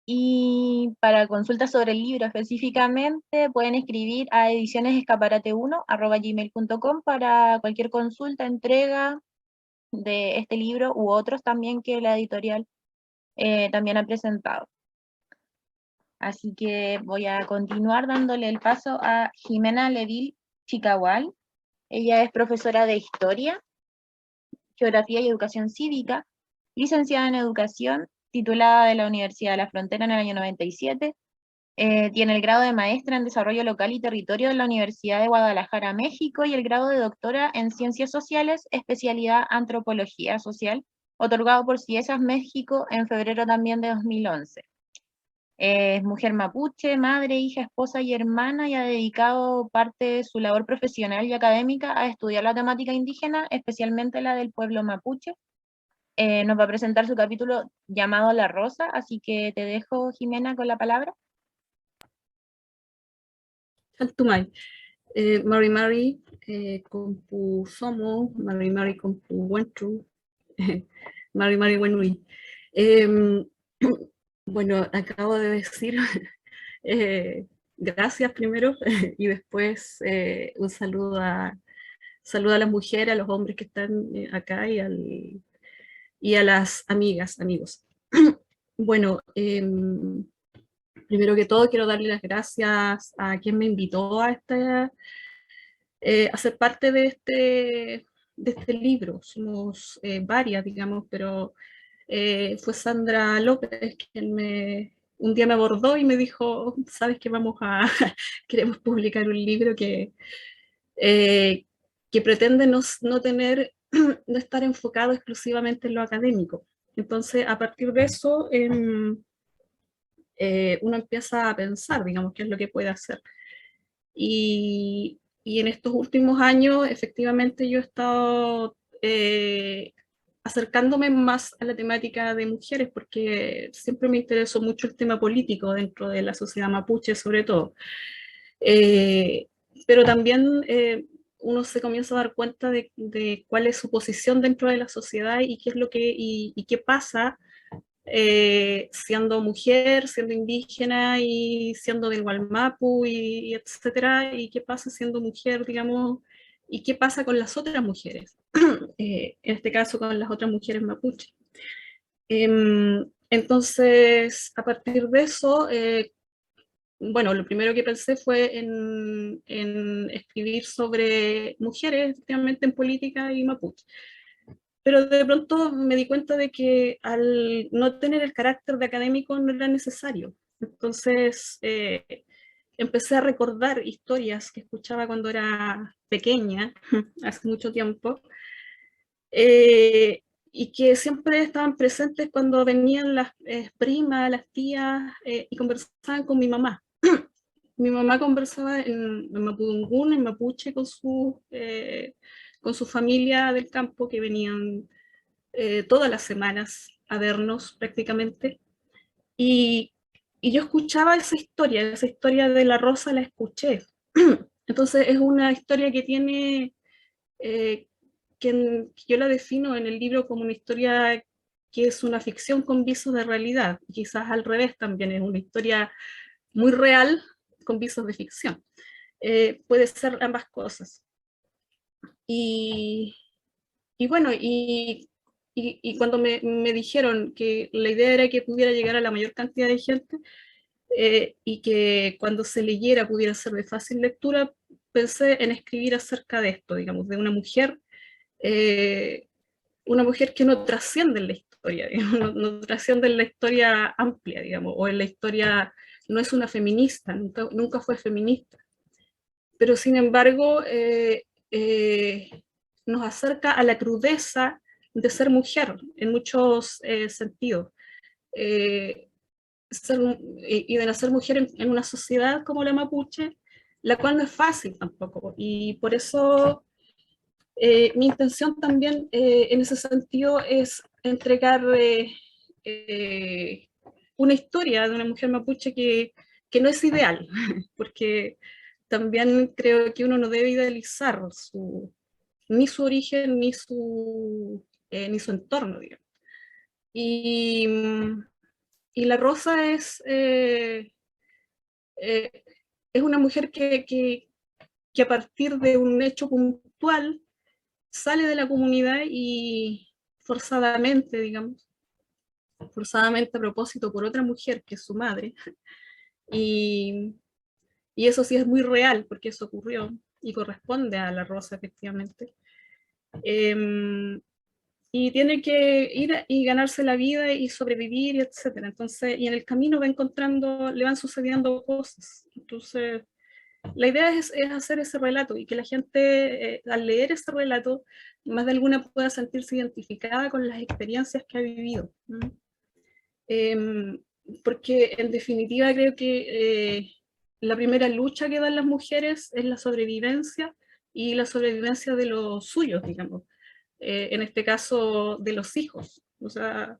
Y para consultas sobre el libro específicamente, pueden escribir a edicionesescaparate1@gmail.com para cualquier consulta, entrega de este libro u otros también que la editorial también ha presentado. Así que voy a continuar dándole el paso a Jimena Leville Chicahual. Ella es profesora de Historia, Geografía y Educación Cívica, licenciada en Educación, titulada de la Universidad de la Frontera en el año 97, tiene el grado de maestra en Desarrollo Local y Territorio de la Universidad de Guadalajara, México, y el grado de doctora en Ciencias Sociales, especialidad Antropología Social, otorgado por CIESAS México en febrero también de 2011. Es mujer mapuche, madre, hija, esposa y hermana, y ha dedicado parte de su labor profesional y académica a estudiar la temática indígena, especialmente la del pueblo mapuche. Nos va a presentar su capítulo llamado La Rosa, así que te dejo, Jimena, con la palabra. Tantumay, Mari Mari, Compu Somo, Mari Mari Compu Wenchu, Mari Mari Wenui. Bueno, acabo de decir gracias primero y después un saludo a las mujeres, a los hombres que están acá y a las amigas, amigos. Bueno, primero que todo quiero darle las gracias a quien me invitó a ser parte de este libro. Somos varias, digamos, pero fue Sandra López quien un día me abordó y me dijo, sabes que queremos publicar un libro que pretende no estar enfocado exclusivamente en lo académico. Entonces, a partir de eso, uno empieza a pensar, digamos, qué es lo que puede hacer. Y y en estos últimos años, efectivamente, yo he estado acercándome más a la temática de mujeres, porque siempre me interesó mucho el tema político dentro de la sociedad mapuche, sobre todo. Pero también uno se comienza a dar cuenta de cuál es su posición dentro de la sociedad y qué es lo que, y qué pasa siendo mujer, siendo indígena y siendo del Gualmapu y etcétera, y qué pasa siendo mujer, digamos, y qué pasa con las otras mujeres, en este caso con las otras mujeres mapuche. Entonces, a partir de eso, bueno, lo primero que pensé fue en escribir sobre mujeres, efectivamente, en política y mapuche. Pero de pronto me di cuenta de que al no tener el carácter de académico no era necesario. Entonces empecé a recordar historias que escuchaba cuando era pequeña, hace mucho tiempo, y que siempre estaban presentes cuando venían las primas, las tías, y conversaban con mi mamá. Mi mamá conversaba en mapudungún, en mapuche, con su familia del campo, que venían todas las semanas a vernos prácticamente. Y yo escuchaba esa historia de la rosa la escuché. Entonces es una historia que tiene, que yo la defino en el libro como una historia que es una ficción con visos de realidad, quizás al revés también, es una historia muy real con visos de ficción. Puede ser ambas cosas. Y bueno, cuando me dijeron que la idea era que pudiera llegar a la mayor cantidad de gente y que cuando se leyera pudiera ser de fácil lectura, pensé en escribir acerca de esto, digamos, de una mujer que no trasciende en la historia, digamos, no trasciende en la historia amplia, digamos, o en la historia, no es una feminista, nunca fue feminista, pero sin embargo nos acerca a la crudeza de ser mujer en muchos sentidos. Y de nacer mujer en una sociedad como la mapuche, la cual no es fácil tampoco. Y por eso mi intención también en ese sentido es entregar una historia de una mujer mapuche que no es ideal, porque también creo que uno no debe idealizar ni su origen ni su entorno, digamos. Y, y la Rosa es una mujer que a partir de un hecho puntual sale de la comunidad y forzadamente, digamos, forzadamente a propósito por otra mujer que es su madre, y, y eso sí es muy real porque eso ocurrió y corresponde a la Rosa efectivamente. Y tiene que ir y ganarse la vida y sobrevivir, y etcétera. Entonces, y en el camino va encontrando, le van sucediendo cosas. Entonces, la idea es hacer ese relato y que la gente, al leer ese relato, más de alguna pueda sentirse identificada con las experiencias que ha vivido. Porque en definitiva creo que la primera lucha que dan las mujeres es la sobrevivencia y la sobrevivencia de los suyos, digamos. En este caso de los hijos. O sea,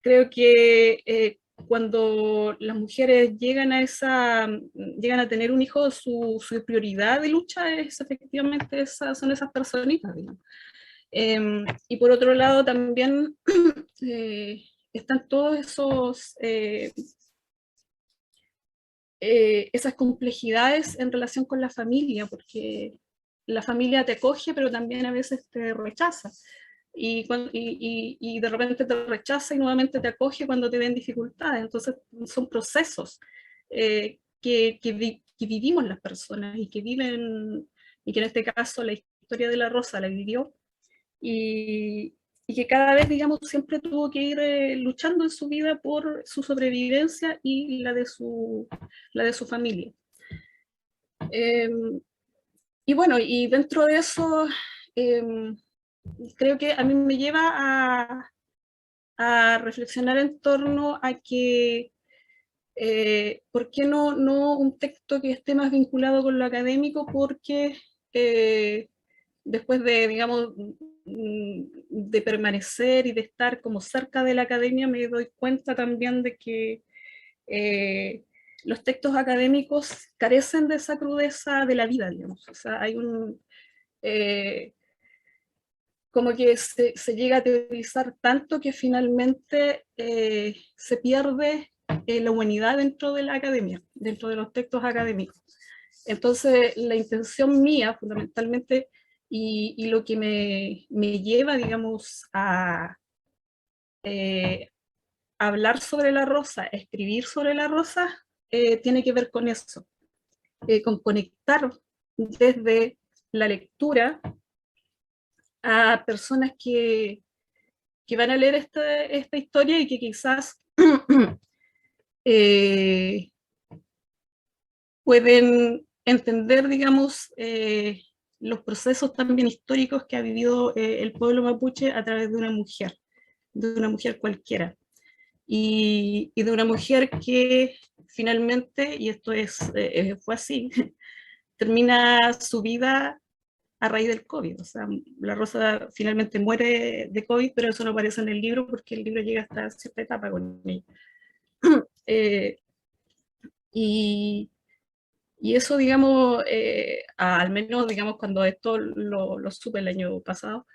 creo que cuando las mujeres llegan a tener un hijo, su prioridad de lucha es efectivamente son esas personitas, digamos. Y por otro lado también están todos esas complejidades en relación con la familia, porque la familia te acoge, pero también a veces te rechaza. Y de repente te rechaza y nuevamente te acoge cuando te ven dificultades. Entonces son procesos que vivimos las personas y que viven, y que en este caso la historia de la Rosa la vivió, y que cada vez, digamos, siempre tuvo que ir luchando en su vida por su sobrevivencia y la de su familia. Y bueno, y dentro de eso, creo que a mí me lleva a reflexionar en torno a que ¿por qué no un texto que esté más vinculado con lo académico? Porque después de, digamos, de permanecer y de estar como cerca de la academia, me doy cuenta también de que los textos académicos carecen de esa crudeza de la vida, digamos. O sea, hay como que se llega a teorizar tanto que finalmente se pierde la humanidad dentro de la academia, dentro de los textos académicos. Entonces, la intención mía, fundamentalmente, y lo que me lleva, digamos, a hablar sobre la rosa, escribir sobre la rosa, tiene que ver con eso, con conectar desde la lectura a personas que van a leer esta historia y que quizás pueden entender, digamos, los procesos también históricos que ha vivido el pueblo mapuche a través de una mujer cualquiera. Y de una mujer que finalmente, y esto fue así, termina su vida a raíz del COVID. O sea, la Rosa finalmente muere de COVID, pero eso no aparece en el libro porque el libro llega hasta cierta etapa con ella. Y eso, digamos, al menos, digamos, cuando esto lo supe el año pasado,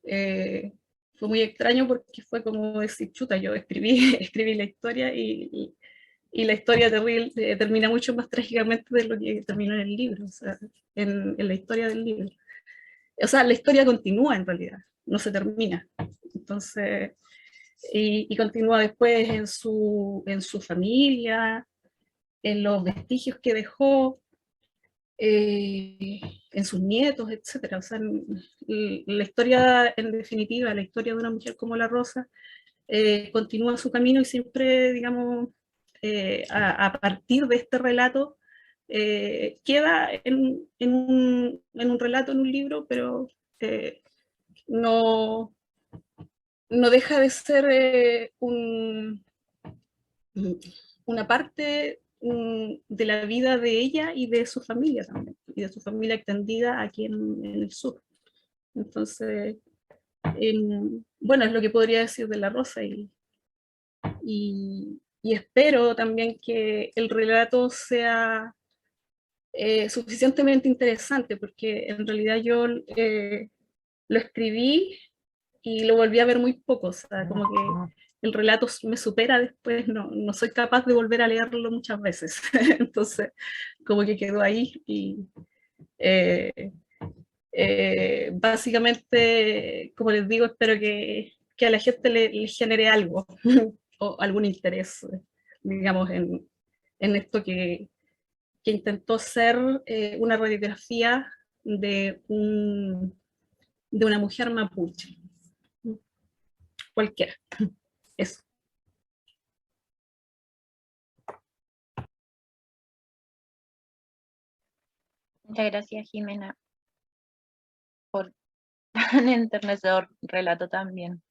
fue muy extraño porque fue como decir, chuta, yo escribí la historia y la historia termina mucho más trágicamente de lo que terminó en el libro, o sea, en la historia del libro. O sea, la historia continúa en realidad, no se termina. Entonces, y continúa después en su familia, en los vestigios que dejó, en sus nietos, etc. O sea, la historia, en definitiva, la historia de una mujer como la Rosa, continúa su camino y siempre, digamos, a partir de este relato, queda en un relato, en un libro, pero no deja de ser una parte de la vida de ella y de su familia también, y de su familia extendida aquí en el sur. Entonces, bueno, es lo que podría decir de la Rosa, y espero también que el relato sea suficientemente interesante, porque en realidad yo lo escribí y lo volví a ver muy poco, o sea, como que el relato me supera después, no soy capaz de volver a leerlo muchas veces, entonces como que quedó ahí y básicamente, como les digo, espero que a la gente le genere algo o algún interés, digamos, en esto que intentó ser una radiografía de una mujer mapuche, cualquiera. Eso. Muchas gracias, Jimena, por tan enternecedor relato también.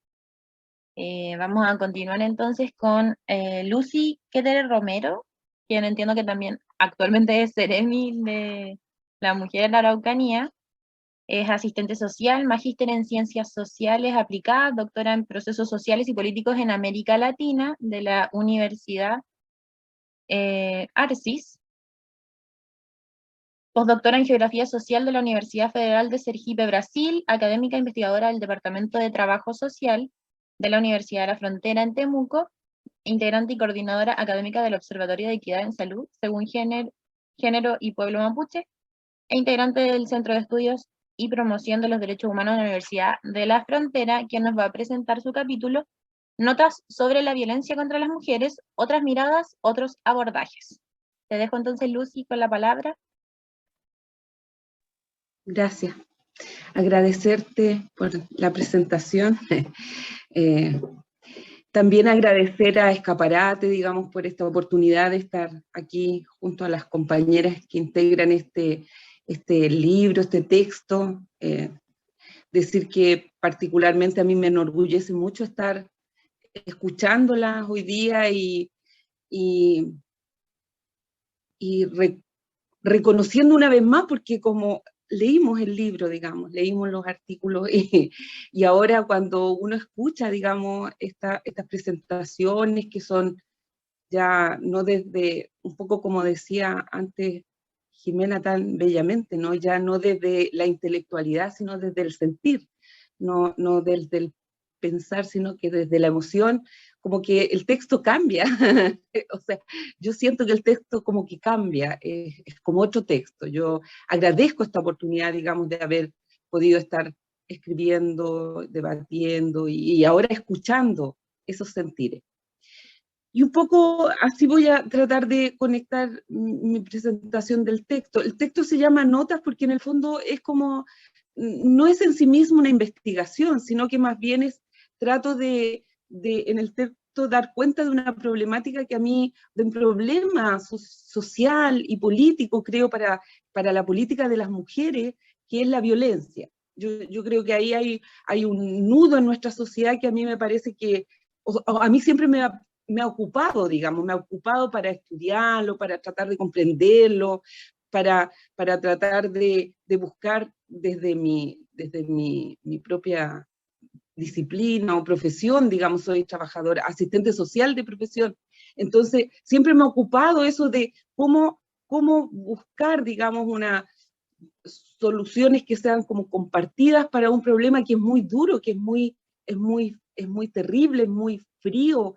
Vamos a continuar entonces con Lucy Keter Romero, quien entiendo que también actualmente es Seremi de la Mujer en la Araucanía. Es asistente social, magíster en Ciencias Sociales Aplicadas, doctora en Procesos Sociales y Políticos en América Latina de la Universidad Arcis. Postdoctora en Geografía Social de la Universidad Federal de Sergipe, Brasil, académica investigadora del Departamento de Trabajo Social de la Universidad de la Frontera en Temuco, integrante y coordinadora académica del Observatorio de Equidad en Salud, según género y pueblo mapuche, e integrante del Centro de Estudios y Promoción de los Derechos Humanos de la Universidad de la Frontera, quien nos va a presentar su capítulo Notas sobre la violencia contra las mujeres, otras miradas, otros abordajes. Te dejo entonces, Lucy, con la palabra. Gracias. Agradecerte por la presentación. También agradecer a Escaparate, digamos, por esta oportunidad de estar aquí junto a las compañeras que integran este libro, este texto. Decir que particularmente a mí me enorgullece mucho estar escuchándolas hoy día y y reconociendo una vez más, porque como leímos el libro, digamos, leímos los artículos, y ahora cuando uno escucha, digamos, estas presentaciones que son ya no desde, un poco como decía antes Jimena tan bellamente, ¿no? Ya no desde la intelectualidad, sino desde el sentir, no desde el pensar, sino que desde la emoción, como que el texto cambia. O sea, yo siento que el texto como que cambia, es como otro texto. Yo agradezco esta oportunidad, digamos, de haber podido estar escribiendo, debatiendo y ahora escuchando esos sentires. Y un poco así voy a tratar de conectar mi presentación del texto. El texto se llama Notas porque en el fondo es como, no es en sí mismo una investigación, sino que más bien trato de en el texto dar cuenta de una problemática que a mí, de un problema social y político, creo, para la política de las mujeres, que es la violencia. Yo creo que ahí hay un nudo en nuestra sociedad que a mí me parece que, a mí siempre me ha ocupado, digamos, me ha ocupado para estudiarlo, para tratar de comprenderlo, para tratar de buscar desde mi propia disciplina o profesión, digamos, soy trabajadora, asistente social de profesión. Entonces, siempre me ha ocupado eso de cómo buscar, digamos, soluciones que sean como compartidas para un problema que es muy duro, que es muy terrible, es muy frío,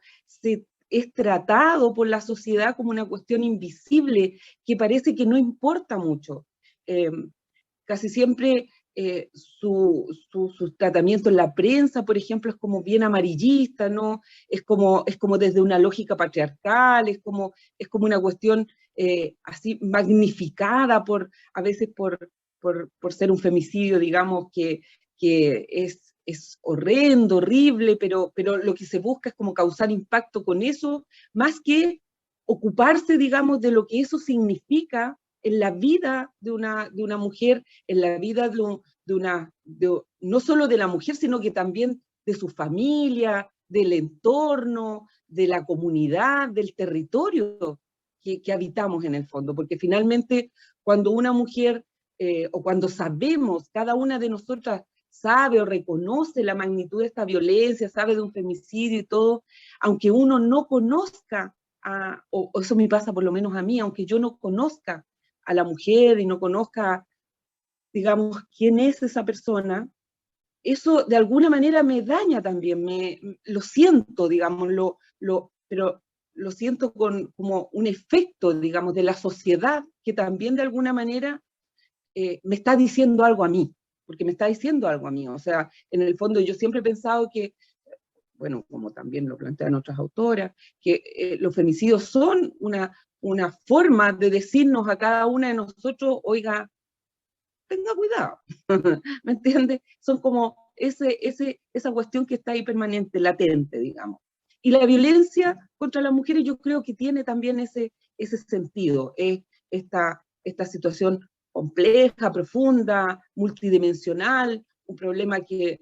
es tratado por la sociedad como una cuestión invisible que parece que no importa mucho. Casi siempre su tratamiento en la prensa, por ejemplo, es como bien amarillista, ¿no? Es como desde una lógica patriarcal, es como una cuestión así magnificada a veces por ser un femicidio, digamos, que es horrendo, horrible, pero lo que se busca es como causar impacto con eso, más que ocuparse, digamos, de lo que eso significa en la vida de una mujer, en la vida no solo de la mujer, sino que también de su familia, del entorno, de la comunidad, del territorio que habitamos en el fondo, porque finalmente cuando una mujer, o cuando sabemos, cada una de nosotras sabe o reconoce la magnitud de esta violencia, sabe de un femicidio y todo, aunque uno no conozca, o eso me pasa por lo menos a mí, aunque yo no conozca a la mujer y no conozca, digamos, quién es esa persona, eso de alguna manera me daña también, lo siento, digamos, pero lo siento como un efecto, digamos, de la sociedad que también de alguna manera me está diciendo algo a mí, porque me está diciendo algo a mí. O sea, en el fondo yo siempre he pensado que, bueno, como también lo plantean otras autoras, que los femicidios son una forma de decirnos a cada una de nosotros, oiga, tenga cuidado, ¿me entiendes? Son como esa cuestión que está ahí permanente, latente, digamos. Y la violencia contra las mujeres yo creo que tiene también ese sentido, esta situación compleja, profunda, multidimensional, un problema que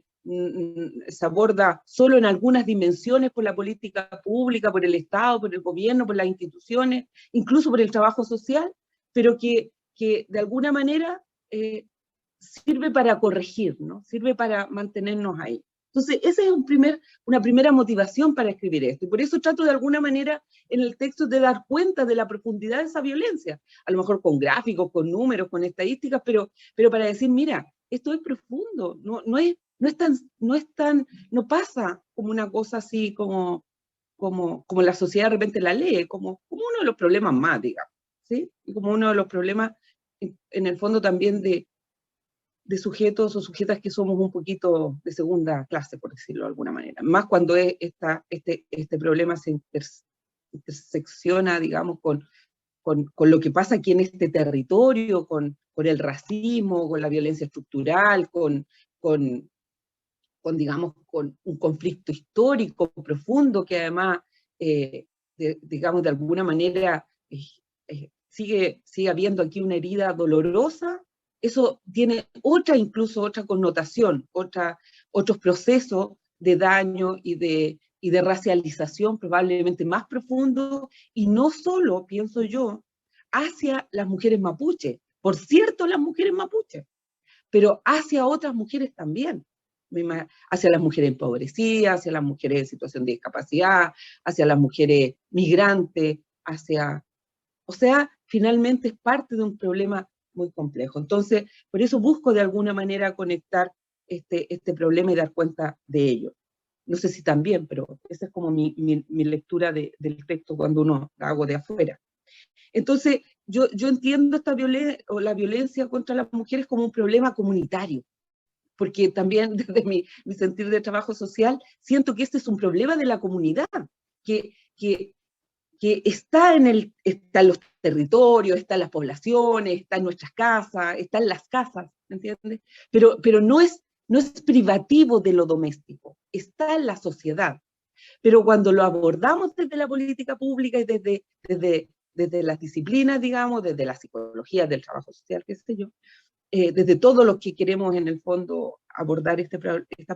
se aborda solo en algunas dimensiones por la política pública, por el Estado, por el gobierno, por las instituciones, incluso por el trabajo social, pero que de alguna manera sirve para corregir, ¿no? Sirve para mantenernos ahí. Entonces, esa es una primera motivación para escribir esto. Y por eso trato de alguna manera en el texto de dar cuenta de la profundidad de esa violencia. A lo mejor con gráficos, con números, con estadísticas, pero para decir, mira, esto es profundo, no pasa como una cosa así como la sociedad de repente la lee, como uno de los problemas más, digamos, ¿sí? Y como uno de los problemas, en el fondo también de sujetos o sujetas que somos un poquito de segunda clase, por decirlo de alguna manera. Más cuando este problema se intersecciona, digamos, con lo que pasa aquí en este territorio, con el racismo, con la violencia estructural, digamos, con un conflicto histórico profundo que además, digamos, de alguna manera sigue habiendo aquí una herida dolorosa. Eso tiene incluso otra connotación, otros procesos de daño y y de racialización probablemente más profundo, y no solo, pienso yo, hacia las mujeres mapuches, por cierto las mujeres mapuches, pero hacia otras mujeres también, hacia las mujeres empobrecidas, hacia las mujeres en situación de discapacidad, hacia las mujeres migrantes, o sea, finalmente es parte de un problema muy complejo. Entonces, por eso busco de alguna manera conectar este problema y dar cuenta de ello. No sé si también, pero esa es como mi lectura del texto cuando uno la hago de afuera. Entonces, yo entiendo la violencia contra las mujeres como un problema comunitario, porque también desde mi sentir de trabajo social, siento que este es un problema de la comunidad, que está en los territorios, está en las poblaciones, está en nuestras casas, está en las casas, ¿me entiendes? Pero no es privativo de lo doméstico, está en la sociedad. Pero cuando lo abordamos desde la política pública y desde las disciplinas, digamos, desde la psicología del trabajo social, qué sé yo, desde todo lo que queremos en el fondo abordar esta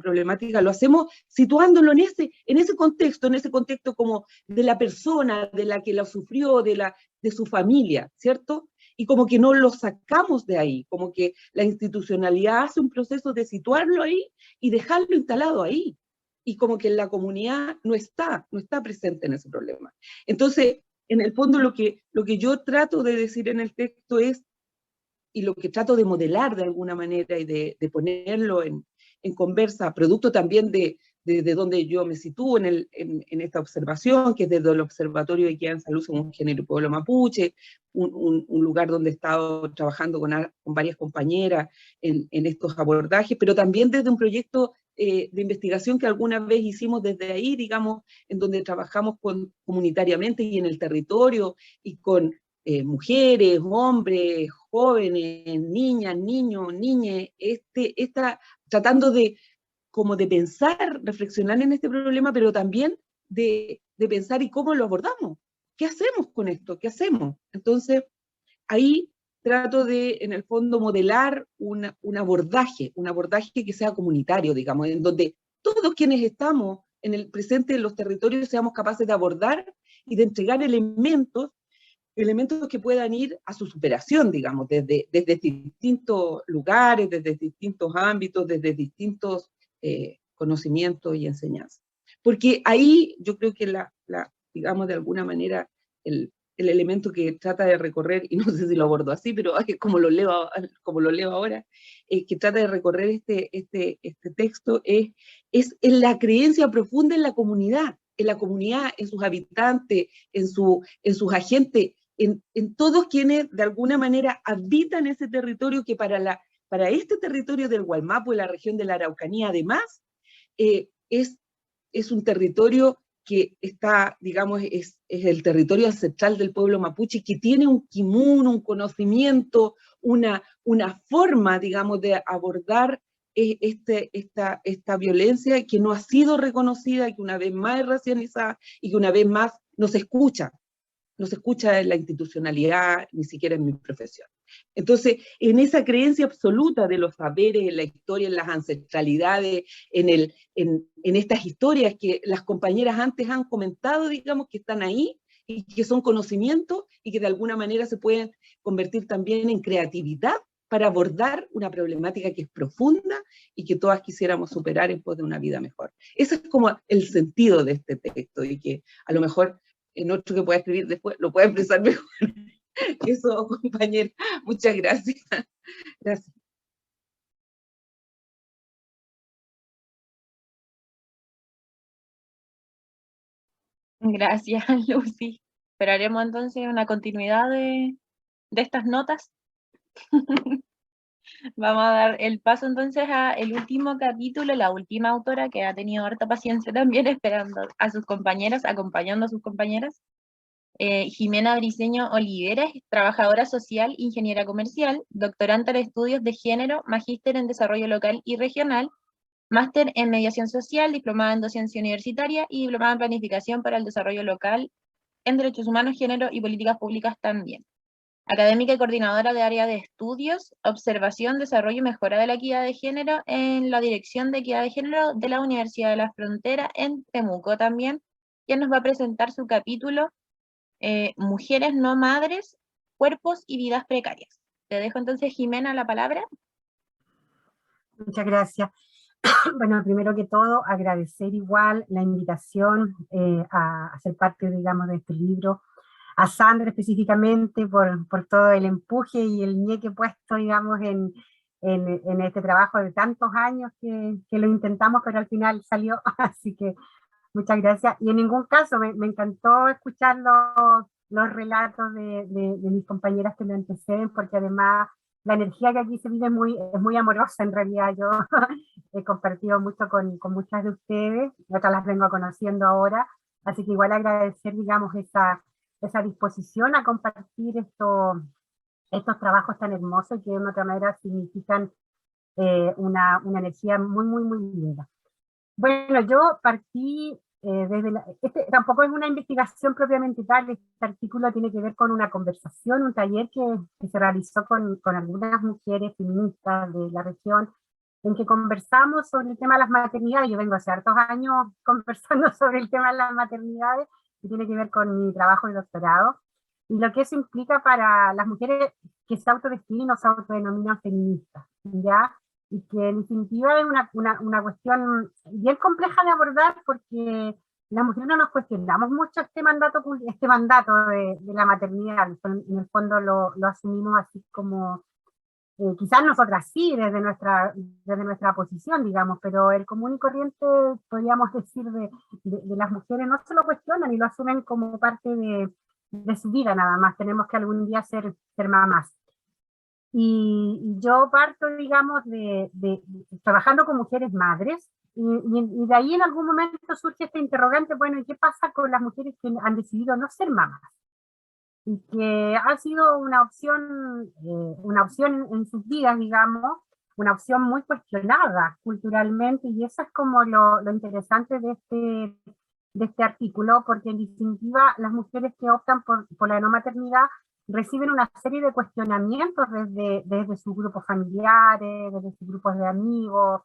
problemática, lo hacemos situándolo en ese contexto como de la persona, de la que la sufrió, de su familia, ¿cierto? Y como que no lo sacamos de ahí, como que la institucionalidad hace un proceso de situarlo ahí y dejarlo instalado ahí, y como que la comunidad no está presente en ese problema. Entonces, en el fondo lo que yo trato de decir en el texto es, y lo que trato de modelar de alguna manera y de ponerlo en conversa, producto también de donde yo me sitúo en esta observación, que es desde el Observatorio de Equidad en Salud según Género y Pueblo Mapuche, un lugar donde he estado trabajando con varias compañeras en estos abordajes, pero también desde un proyecto de investigación que alguna vez hicimos desde ahí, digamos, en donde trabajamos comunitariamente y en el territorio, y con mujeres, hombres, jóvenes, niñas, niños, niñas, tratando de pensar, reflexionar en este problema, pero también de pensar y cómo lo abordamos. ¿Qué hacemos con esto? ¿Qué hacemos? Entonces, ahí trato de, en el fondo, modelar un abordaje que sea comunitario, digamos, en donde todos quienes estamos en el presente en los territorios seamos capaces de abordar y de entregar elementos que puedan ir a su superación, digamos, desde distintos lugares, desde distintos ámbitos, desde distintos conocimientos y enseñanzas. Porque ahí yo creo que digamos, de alguna manera, el elemento que trata de recorrer, y no sé si lo abordo así, pero como lo leo ahora, que trata de recorrer este texto, es en la creencia profunda en la comunidad, en sus habitantes, en sus agentes, en todos quienes de alguna manera habitan ese territorio, que para este territorio del Gualmapu, y la región de la Araucanía, además, es un territorio que está, digamos, es el territorio ancestral del pueblo mapuche, que tiene un kimun, un conocimiento, una forma, digamos, de abordar esta violencia que no ha sido reconocida, que una vez más es racializada y que una vez más no se escucha en la institucionalidad, ni siquiera en mi profesión. Entonces, en esa creencia absoluta de los saberes, en la historia, en las ancestralidades, en estas historias que las compañeras antes han comentado, digamos, que están ahí y que son conocimientos y que de alguna manera se pueden convertir también en creatividad para abordar una problemática que es profunda y que todas quisiéramos superar en pos de una vida mejor. Ese es como el sentido de este texto, y que a lo mejor en otro que pueda escribir después lo pueda expresar mejor. Eso, compañero. Muchas gracias. Gracias. Gracias, Lucy. Esperaremos entonces una continuidad de estas notas. Vamos a dar el paso entonces a el último capítulo, la última autora que ha tenido harta paciencia también esperando a sus compañeras, acompañando a sus compañeras. Jimena Briceño Olivera, trabajadora social, ingeniera comercial, doctorante en estudios de género, magíster en desarrollo local y regional, máster en mediación social, diplomada en docencia universitaria y diplomada en planificación para el desarrollo local en derechos humanos, género y políticas públicas también. académica y coordinadora de área de estudios, observación, desarrollo y mejora de la equidad de género en la Dirección de Equidad de Género de la Universidad de la Frontera en Temuco también, quien nos va a presentar su capítulo Mujeres no madres, cuerpos y vidas precarias. Te dejo entonces, Jimena, la palabra. Muchas gracias. Bueno, primero que todo, agradecer igual la invitación a ser parte, digamos, de este libro, a Sandra específicamente por todo el empuje y el ñeque puesto, digamos, en este trabajo de tantos años que lo intentamos, pero al final salió, así que muchas gracias. Y en ningún caso, me encantó escuchar los relatos de mis compañeras que me anteceden, porque además la energía que aquí se vive es muy amorosa en realidad. Yo he compartido mucho con muchas de ustedes, otras las vengo conociendo ahora, así que igual agradecer, digamos, esa disposición a compartir estos trabajos tan hermosos que de una otra manera significan una energía muy, muy, muy linda. Bueno, yo partí desde tampoco es una investigación propiamente tal, este artículo tiene que ver con una conversación, un taller que se realizó con algunas mujeres feministas de la región, en que conversamos sobre el tema de las maternidades. Yo vengo hace hartos años conversando sobre el tema de las maternidades, que tiene que ver con mi trabajo de doctorado, y lo que eso implica para las mujeres que se autodefinen o se autodenominan feministas, ¿ya? Y que en definitiva es una cuestión bien compleja de abordar, porque las mujeres no nos cuestionamos mucho este mandato de la maternidad. En el fondo lo asumimos así como, quizás nosotras sí, desde nuestra posición, digamos, pero el común y corriente, podríamos decir, de las mujeres no se lo cuestionan y lo asumen como parte de su vida nada más. Tenemos que algún día ser mamás. Y yo parto, digamos, trabajando con mujeres madres, y de ahí en algún momento surge este interrogante, bueno, ¿y qué pasa con las mujeres que han decidido no ser mamás? Y que ha sido una opción en sus vidas, digamos, una opción muy cuestionada culturalmente, y eso es como lo interesante de este artículo, porque en definitiva las mujeres que optan por la no maternidad reciben una serie de cuestionamientos desde sus grupos familiares, desde sus grupos de amigos,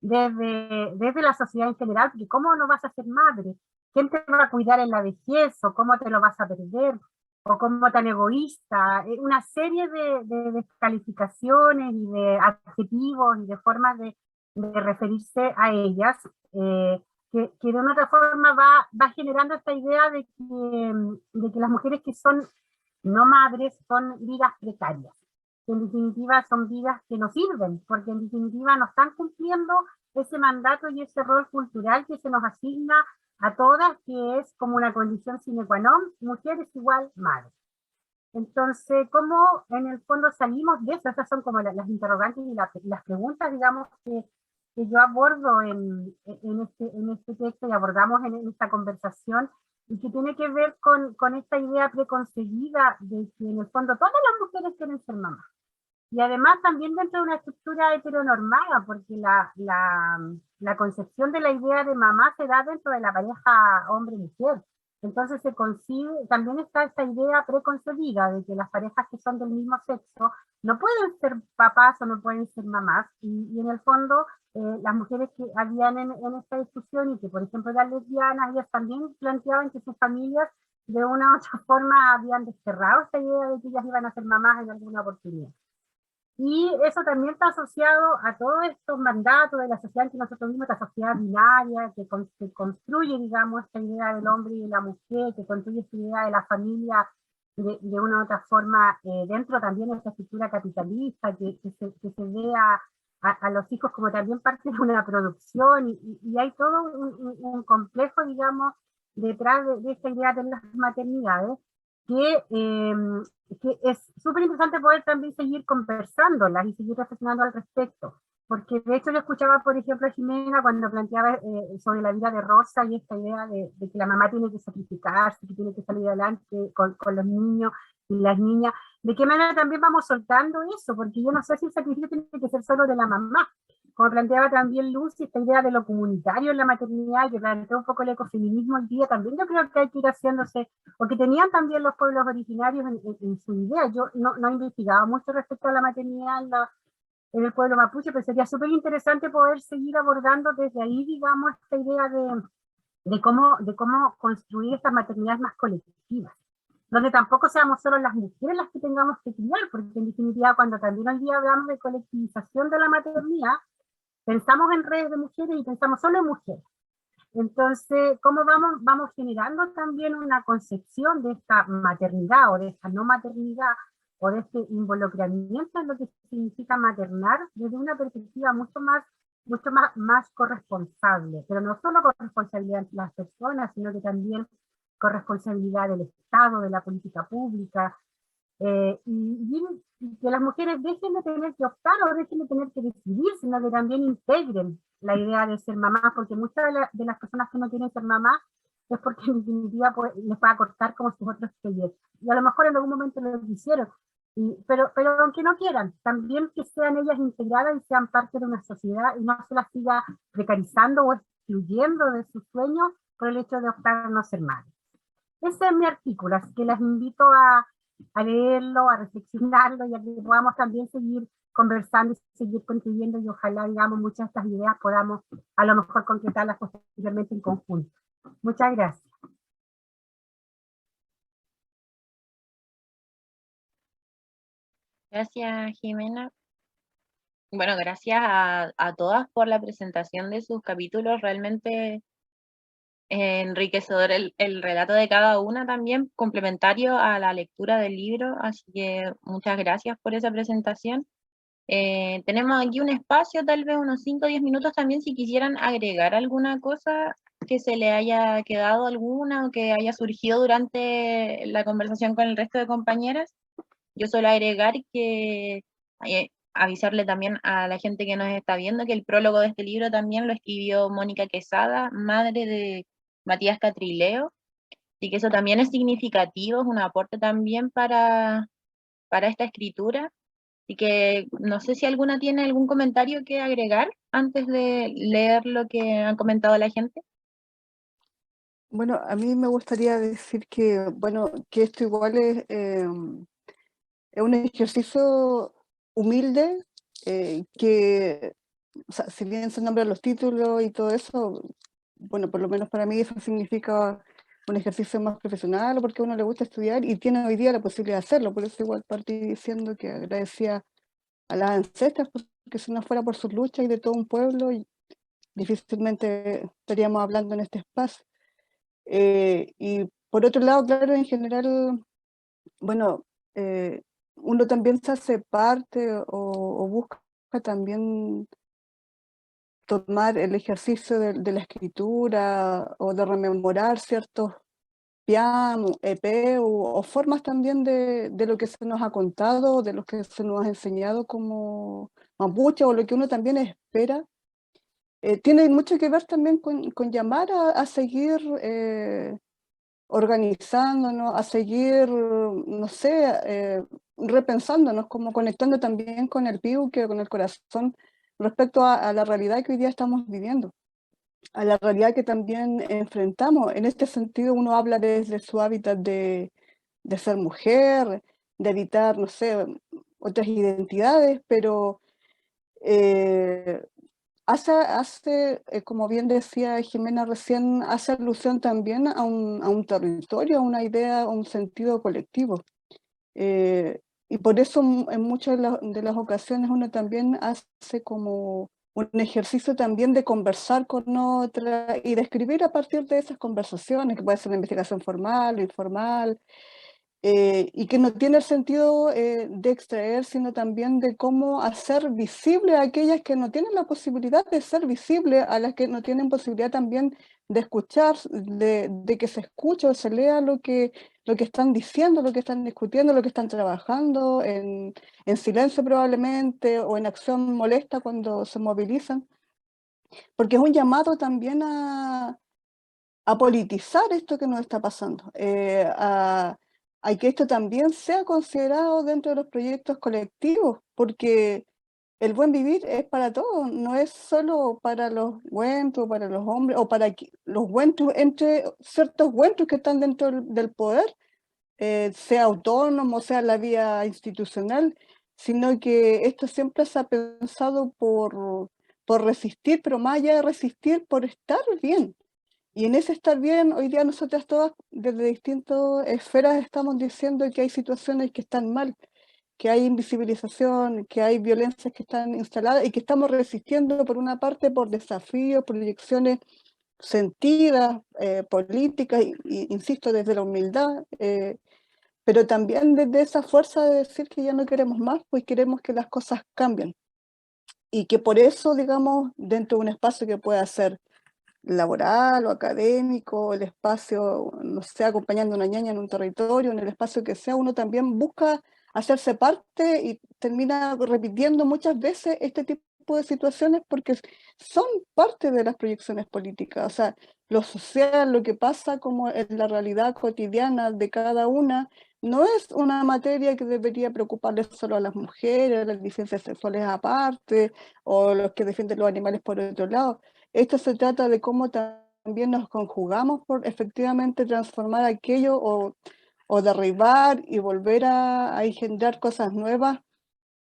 desde la sociedad en general, porque ¿cómo no vas a ser madre? ¿Quién te va a cuidar en la vejez? ¿O cómo te lo vas a perder? ¿O cómo tan egoísta? Una serie de descalificaciones y de adjetivos y de formas de referirse a ellas, que de una otra forma va generando esta idea de que las mujeres que son no madres son vidas precarias, que en definitiva son vidas que no sirven, porque en definitiva no están cumpliendo ese mandato y ese rol cultural que se nos asigna a todas, que es como una condición sine qua non, mujer es igual madre. Entonces, ¿cómo en el fondo salimos de eso? Esas son como las interrogantes y las preguntas, digamos, que yo abordo en este texto y abordamos en esta conversación, y que tiene que ver con esta idea preconcebida de que en el fondo todas las mujeres quieren ser mamás. Y además también dentro de una estructura heteronormada, porque la concepción de la idea de mamá se da dentro de la pareja hombre-mujer. Entonces se concibe, también está esta idea preconcebida de que las parejas que son del mismo sexo no pueden ser papás o no pueden ser mamás, y en el fondo las mujeres que habían en esta discusión, y que por ejemplo eran lesbianas, ellas también planteaban que sus familias de una u otra forma habían desterrado esta idea de que ellas iban a ser mamás en alguna oportunidad. Y eso también está asociado a todos estos mandatos de la sociedad en que nosotros vimos, esta sociedad binaria, que construye, digamos, esta idea del hombre y de la mujer, que construye esta idea de la familia de una u otra forma, dentro también de esta estructura capitalista, que se ve a los hijos como también parte de una producción, y hay todo un complejo, digamos, detrás de esta idea de las maternidades, que es súper interesante poder también seguir conversándolas y seguir reflexionando al respecto, porque de hecho yo escuchaba, por ejemplo, a Jimena cuando planteaba sobre la vida de Rosa y esta idea de que la mamá tiene que sacrificarse, que tiene que salir adelante con los niños y las niñas. ¿De qué manera también vamos soltando eso? Porque yo no sé si el sacrificio tiene que ser solo de la mamá, como planteaba también Lucy, esta idea de lo comunitario en la maternidad, que plantea un poco el ecofeminismo hoy día, también yo creo que hay que ir haciéndose, porque tenían también los pueblos originarios en su idea. Yo no he investigado mucho respecto a la maternidad en el pueblo mapuche, pero sería súper interesante poder seguir abordando desde ahí, digamos, esta idea de cómo construir estas maternidades más colectivas, donde tampoco seamos solo las mujeres las que tengamos que criar, porque en definitiva cuando también hoy día hablamos de colectivización de la maternidad, pensamos en redes de mujeres y pensamos solo en mujeres. Entonces, ¿cómo vamos generando también una concepción de esta maternidad o de esta no maternidad o de este involucramiento en lo que significa maternar desde una perspectiva mucho más corresponsable, pero no solo corresponsabilidad de las personas, sino que también corresponsabilidad del Estado, de la política pública, y que las mujeres dejen de tener que optar o dejen de tener que decidir, sino que también integren la idea de ser mamá, porque muchas de las personas que no quieren ser mamá es porque en definitiva pues, les va a cortar como sus otros proyectos. Y a lo mejor en algún momento lo hicieron, pero aunque no quieran, también que sean ellas integradas y sean parte de una sociedad y no se las siga precarizando o excluyendo de sus sueños por el hecho de optar a no ser madre. Ese es mi artículo, así que las invito a leerlo, a reflexionarlo y a que podamos también seguir conversando y seguir contribuyendo y ojalá, digamos, muchas de estas ideas podamos a lo mejor concretarlas posteriormente en conjunto. Muchas gracias. Gracias, Jimena. Bueno, gracias a todas por la presentación de sus capítulos. Realmente enriquecedor el relato de cada una también, complementario a la lectura del libro. Así que muchas gracias por esa presentación. Tenemos aquí un espacio, tal vez unos 5 o 10 minutos también, si quisieran agregar alguna cosa que se le haya quedado alguna o que haya surgido durante la conversación con el resto de compañeras. Yo suelo agregar que avisarle también a la gente que nos está viendo que el prólogo de este libro también lo escribió Mónica Quesada, madre de Matías Catrileo, y que eso también es significativo, es un aporte también para esta escritura. Así que no sé si alguna tiene algún comentario que agregar antes de leer lo que han comentado la gente. Bueno, a mí me gustaría decir que, bueno, que esto igual es un ejercicio humilde, que, o sea, si bien se nombran los títulos y todo eso, bueno, por lo menos para mí eso significa un ejercicio más profesional, porque a uno le gusta estudiar y tiene hoy día la posibilidad de hacerlo. Por eso igual partí diciendo que agradecía a las ancestras, porque si no fuera por sus luchas y de todo un pueblo, difícilmente estaríamos hablando en este espacio. Y por otro lado, claro, en general, bueno, uno también se hace parte o busca también tomar el ejercicio de la escritura o de rememorar ciertos piam, EP o formas también de lo que se nos ha contado, de lo que se nos ha enseñado como mapuche o lo que uno también espera. Tiene mucho que ver también con llamar a seguir organizándonos, a seguir, no sé, repensándonos, como conectando también con el piuque, con el corazón, respecto a la realidad que hoy día estamos viviendo, a la realidad que también enfrentamos. En este sentido, uno habla desde su hábitat de ser mujer, de evitar, no sé, otras identidades, pero como bien decía Jimena recién, hace alusión también a un territorio, a una idea, a un sentido colectivo. Y por eso en muchas de las ocasiones uno también hace como un ejercicio también de conversar con otra y de escribir a partir de esas conversaciones, que puede ser una investigación formal o informal, y que no tiene el sentido de extraer, sino también de cómo hacer visible a aquellas que no tienen la posibilidad de ser visible, a las que no tienen posibilidad también de escuchar, de que se escuche o se lea lo que están diciendo, lo que están discutiendo, lo que están trabajando, en silencio probablemente, o en acción molesta cuando se movilizan, porque es un llamado también a politizar esto que nos está pasando, a que esto también sea considerado dentro de los proyectos colectivos, porque el buen vivir es para todos, no es solo para los güentos, para los hombres, o para los güentos, entre ciertos güentos que están dentro del poder, sea autónomo, sea la vía institucional, sino que esto siempre se ha pensado por resistir, pero más allá de resistir, por estar bien. Y en ese estar bien, hoy día nosotras todas, desde distintas esferas, estamos diciendo que hay situaciones que están mal, que hay invisibilización, que hay violencias que están instaladas y que estamos resistiendo por una parte por desafíos, proyecciones sentidas, políticas, insisto, desde la humildad, pero también desde esa fuerza de decir que ya no queremos más, pues queremos que las cosas cambien. Y que por eso, digamos, dentro de un espacio que pueda ser laboral o académico, el espacio, no sé, acompañando a una ñaña en un territorio, en el espacio que sea, uno también busca hacerse parte y termina repitiendo muchas veces este tipo de situaciones porque son parte de las proyecciones políticas. O sea, lo social, lo que pasa como en la realidad cotidiana de cada una, no es una materia que debería preocuparle solo a las mujeres, a las disidencias sexuales aparte, o los que defienden los animales por otro lado. Esto se trata de cómo también nos conjugamos por efectivamente transformar aquello o derribar y volver a engendrar cosas nuevas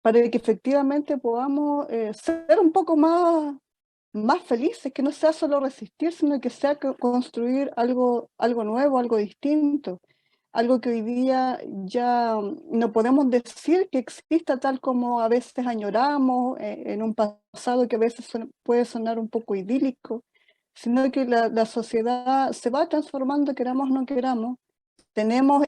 para que efectivamente podamos ser un poco más felices, que no sea solo resistir, sino que sea construir algo nuevo, algo distinto, algo que hoy día ya no podemos decir que exista tal como a veces añoramos, en un pasado que a veces puede sonar un poco idílico, sino que la sociedad se va transformando, queramos o no queramos. Tenemos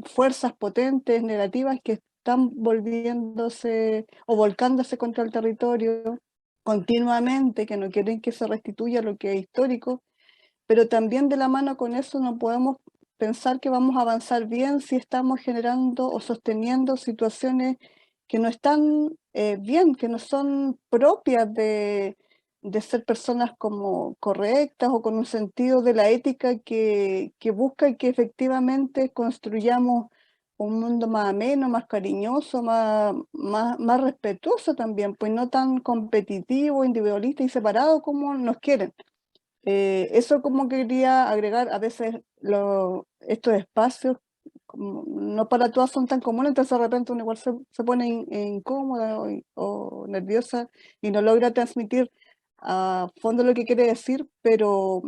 fuerzas potentes, negativas, que están volviéndose o volcándose contra el territorio continuamente, que no quieren que se restituya lo que es histórico, pero también de la mano con eso no podemos pensar que vamos a avanzar bien si estamos generando o sosteniendo situaciones que no están bien, que no son propias de ser personas como correctas o con un sentido de la ética que busca que efectivamente construyamos un mundo más ameno, más cariñoso, más respetuoso también, pues no tan competitivo, individualista y separado como nos quieren. Eso como quería agregar, a veces estos espacios no para todas son tan comunes, entonces de repente uno igual se pone incómoda o nerviosa y no logra transmitir a fondo lo que quiere decir, pero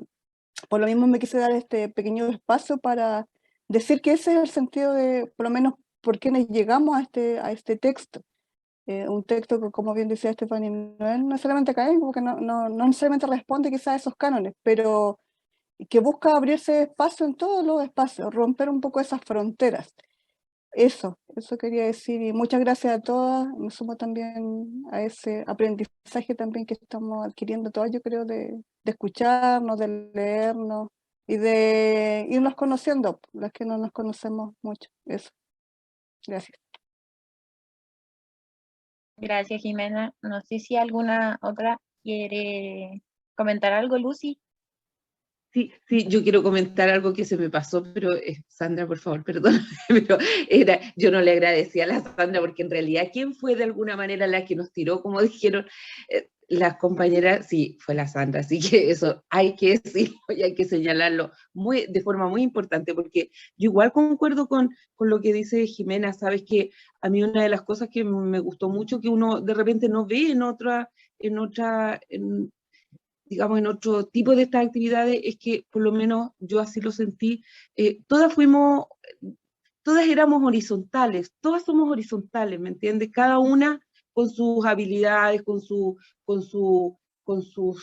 por lo mismo me quise dar este pequeño espacio para decir que ese es el sentido de, por lo menos, por quienes llegamos a este texto. Un texto que, como bien decía Stephanie, no es necesariamente académico, porque no necesariamente responde quizás a esos cánones, pero que busca abrirse espacio en todos los espacios, romper un poco esas fronteras. Eso quería decir, y muchas gracias a todas, me sumo también a ese aprendizaje también que estamos adquiriendo todas, yo creo, de escucharnos, de leernos y de irnos conociendo, las que no nos conocemos mucho. Eso, gracias. Gracias, Jimena. No sé si alguna otra quiere comentar algo, Lucy. Sí, yo quiero comentar algo que se me pasó, pero Sandra, por favor, perdón, pero yo no le agradecía a la Sandra, porque en realidad, ¿quién fue de alguna manera la que nos tiró, como dijeron las compañeras? Sí, fue la Sandra, así que eso hay que decirlo y hay que señalarlo de forma muy importante, porque yo igual concuerdo con lo que dice Jimena. Sabes que a mí una de las cosas que me gustó mucho, que uno de repente no ve digamos, en otro tipo de estas actividades, es que por lo menos yo así lo sentí, todas éramos horizontales, todas somos horizontales, ¿me entiendes? Cada una con sus habilidades, con sus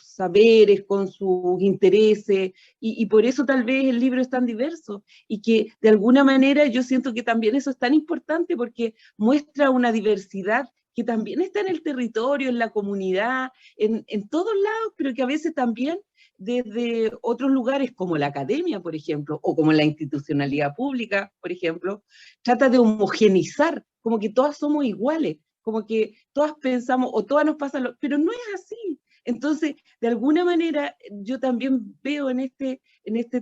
saberes, con sus intereses, y por eso tal vez el libro es tan diverso, y que de alguna manera yo siento que también eso es tan importante, porque muestra una diversidad que también está en el territorio, en la comunidad, en todos lados, pero que a veces también desde otros lugares, como la academia, por ejemplo, o como la institucionalidad pública, por ejemplo, trata de homogenizar, como que todas somos iguales, como que todas pensamos, o todas nos pasan, pero no es así. Entonces, de alguna manera, yo también veo en este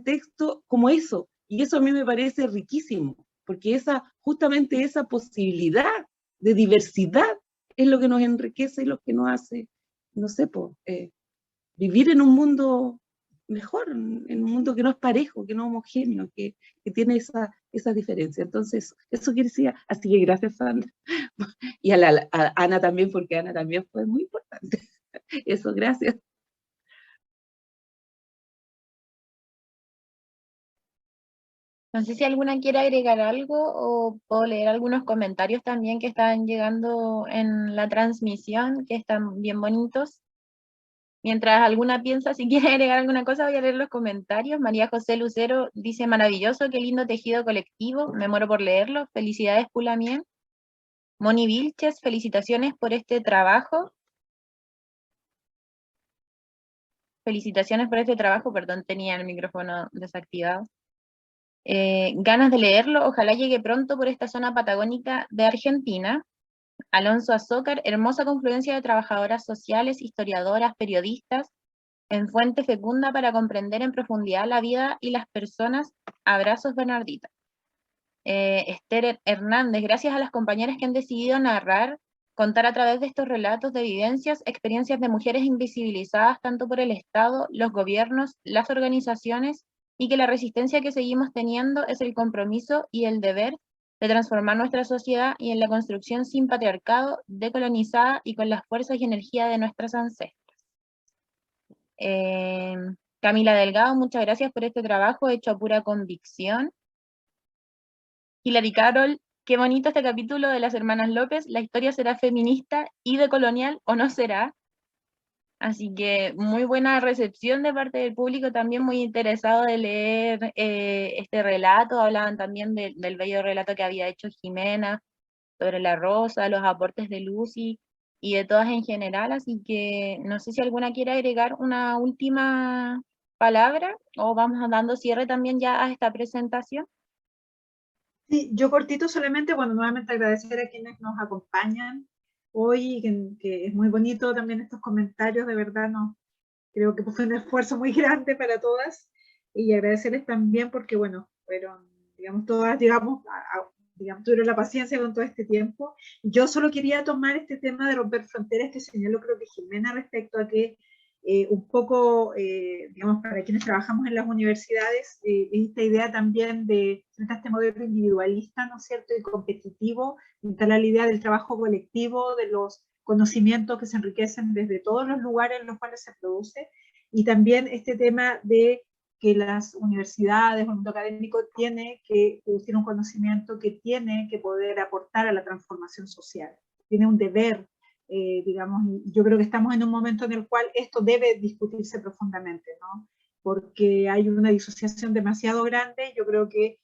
texto como eso, y eso a mí me parece riquísimo, porque justamente esa posibilidad de diversidad es lo que nos enriquece y lo que nos hace, no sé, vivir en un mundo mejor, en un mundo que no es parejo, que no es homogéneo, que tiene esa diferencia. Entonces, eso quiere decir, así que gracias, Sandra. Y a Ana también, porque Ana también fue muy importante. Eso, gracias. No sé si alguna quiere agregar algo o puedo leer algunos comentarios también que están llegando en la transmisión, que están bien bonitos. Mientras alguna piensa si quiere agregar alguna cosa, voy a leer los comentarios. María José Lucero dice, maravilloso, qué lindo tejido colectivo, me muero por leerlo. Felicidades, Pulamien. Moni Vilches, felicitaciones por este trabajo. Felicitaciones por este trabajo, perdón, tenía el micrófono desactivado. Ganas de leerlo, ojalá llegue pronto por esta zona patagónica de Argentina. Alonso Azócar, hermosa confluencia de trabajadoras sociales, historiadoras, periodistas, en fuente fecunda para comprender en profundidad la vida y las personas. Abrazos, Bernardita. Esther Hernández, gracias a las compañeras que han decidido narrar, contar a través de estos relatos de vivencias, experiencias de mujeres invisibilizadas tanto por el Estado, los gobiernos, las organizaciones, y que la resistencia que seguimos teniendo es el compromiso y el deber de transformar nuestra sociedad y en la construcción sin patriarcado, decolonizada y con las fuerzas y energía de nuestras ancestras. Camila Delgado, muchas gracias por este trabajo hecho a pura convicción. Hilary Carroll, qué bonito este capítulo de las hermanas López, la historia será feminista y decolonial o no será. Así que muy buena recepción de parte del público, también muy interesado de leer este relato. Hablaban también del bello relato que había hecho Jimena sobre la rosa, los aportes de Lucy y de todas en general, así que no sé si alguna quiere agregar una última palabra o vamos dando cierre también ya a esta presentación. Sí, yo cortito solamente, bueno, nuevamente agradecer a quienes nos acompañan hoy, que es muy bonito también estos comentarios, de verdad, no, creo que fue un esfuerzo muy grande para todas, y agradecerles también porque, bueno, fueron, digamos, todas, digamos, digamos, tuvieron la paciencia con todo este tiempo. Yo solo quería tomar este tema de romper fronteras que señaló, creo que Jimena, respecto a que un poco, digamos, para quienes trabajamos en las universidades, esta idea también de, frente a este modelo individualista, ¿no es cierto?, y competitivo, instalar la idea del trabajo colectivo, de los conocimientos que se enriquecen desde todos los lugares en los cuales se produce, y también este tema de que las universidades o el mundo académico tiene que producir un conocimiento que tiene que poder aportar a la transformación social, tiene un deber, digamos, y yo creo que estamos en un momento en el cual esto debe discutirse profundamente, ¿no? Porque hay una disociación demasiado grande. Yo creo que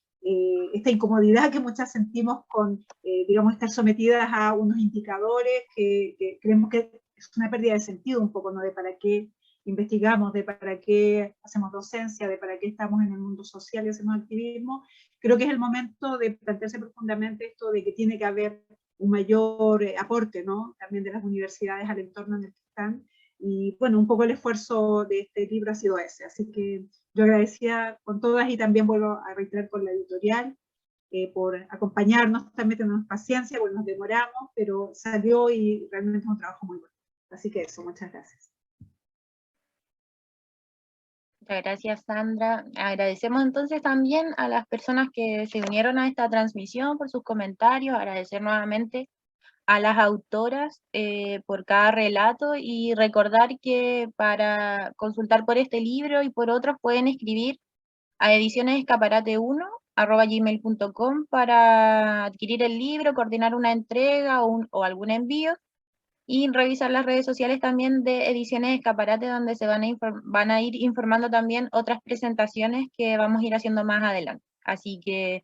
esta incomodidad que muchas sentimos con, digamos, estar sometidas a unos indicadores que creemos que es una pérdida de sentido un poco, ¿no? De para qué investigamos, de para qué hacemos docencia, de para qué estamos en el mundo social y hacemos activismo. Creo que es el momento de plantearse profundamente esto de que tiene que haber un mayor aporte, ¿no?, también de las universidades al entorno en el que están. Y bueno, un poco el esfuerzo de este libro ha sido ese. Así que yo agradecía con todas y también vuelvo a reiterar con la editorial por acompañarnos, también tenemos paciencia, porque nos demoramos, pero salió y realmente es un trabajo muy bueno. Así que eso, muchas gracias. Muchas gracias, Sandra. Agradecemos entonces también a las personas que se unieron a esta transmisión por sus comentarios, agradecer nuevamente a las autoras por cada relato y recordar que para consultar por este libro y por otros pueden escribir a edicionesescaparate1@gmail.com para adquirir el libro, coordinar una entrega o algún envío, y revisar las redes sociales también de Ediciones Escaparate, donde se van a ir informando también otras presentaciones que vamos a ir haciendo más adelante. Así que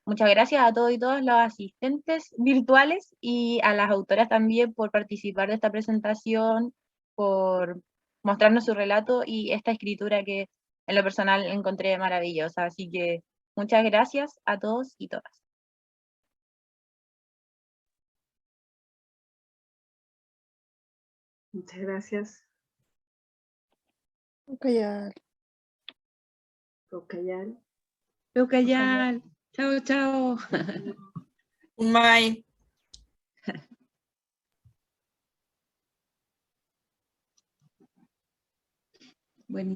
muchas gracias a todos y todas los asistentes virtuales y a las autoras también por participar de esta presentación, por mostrarnos su relato y esta escritura que en lo personal encontré maravillosa. Así que muchas gracias a todos y todas. Muchas gracias. Callar. Callar. Callar. Chao, chao. Un may. Bueno.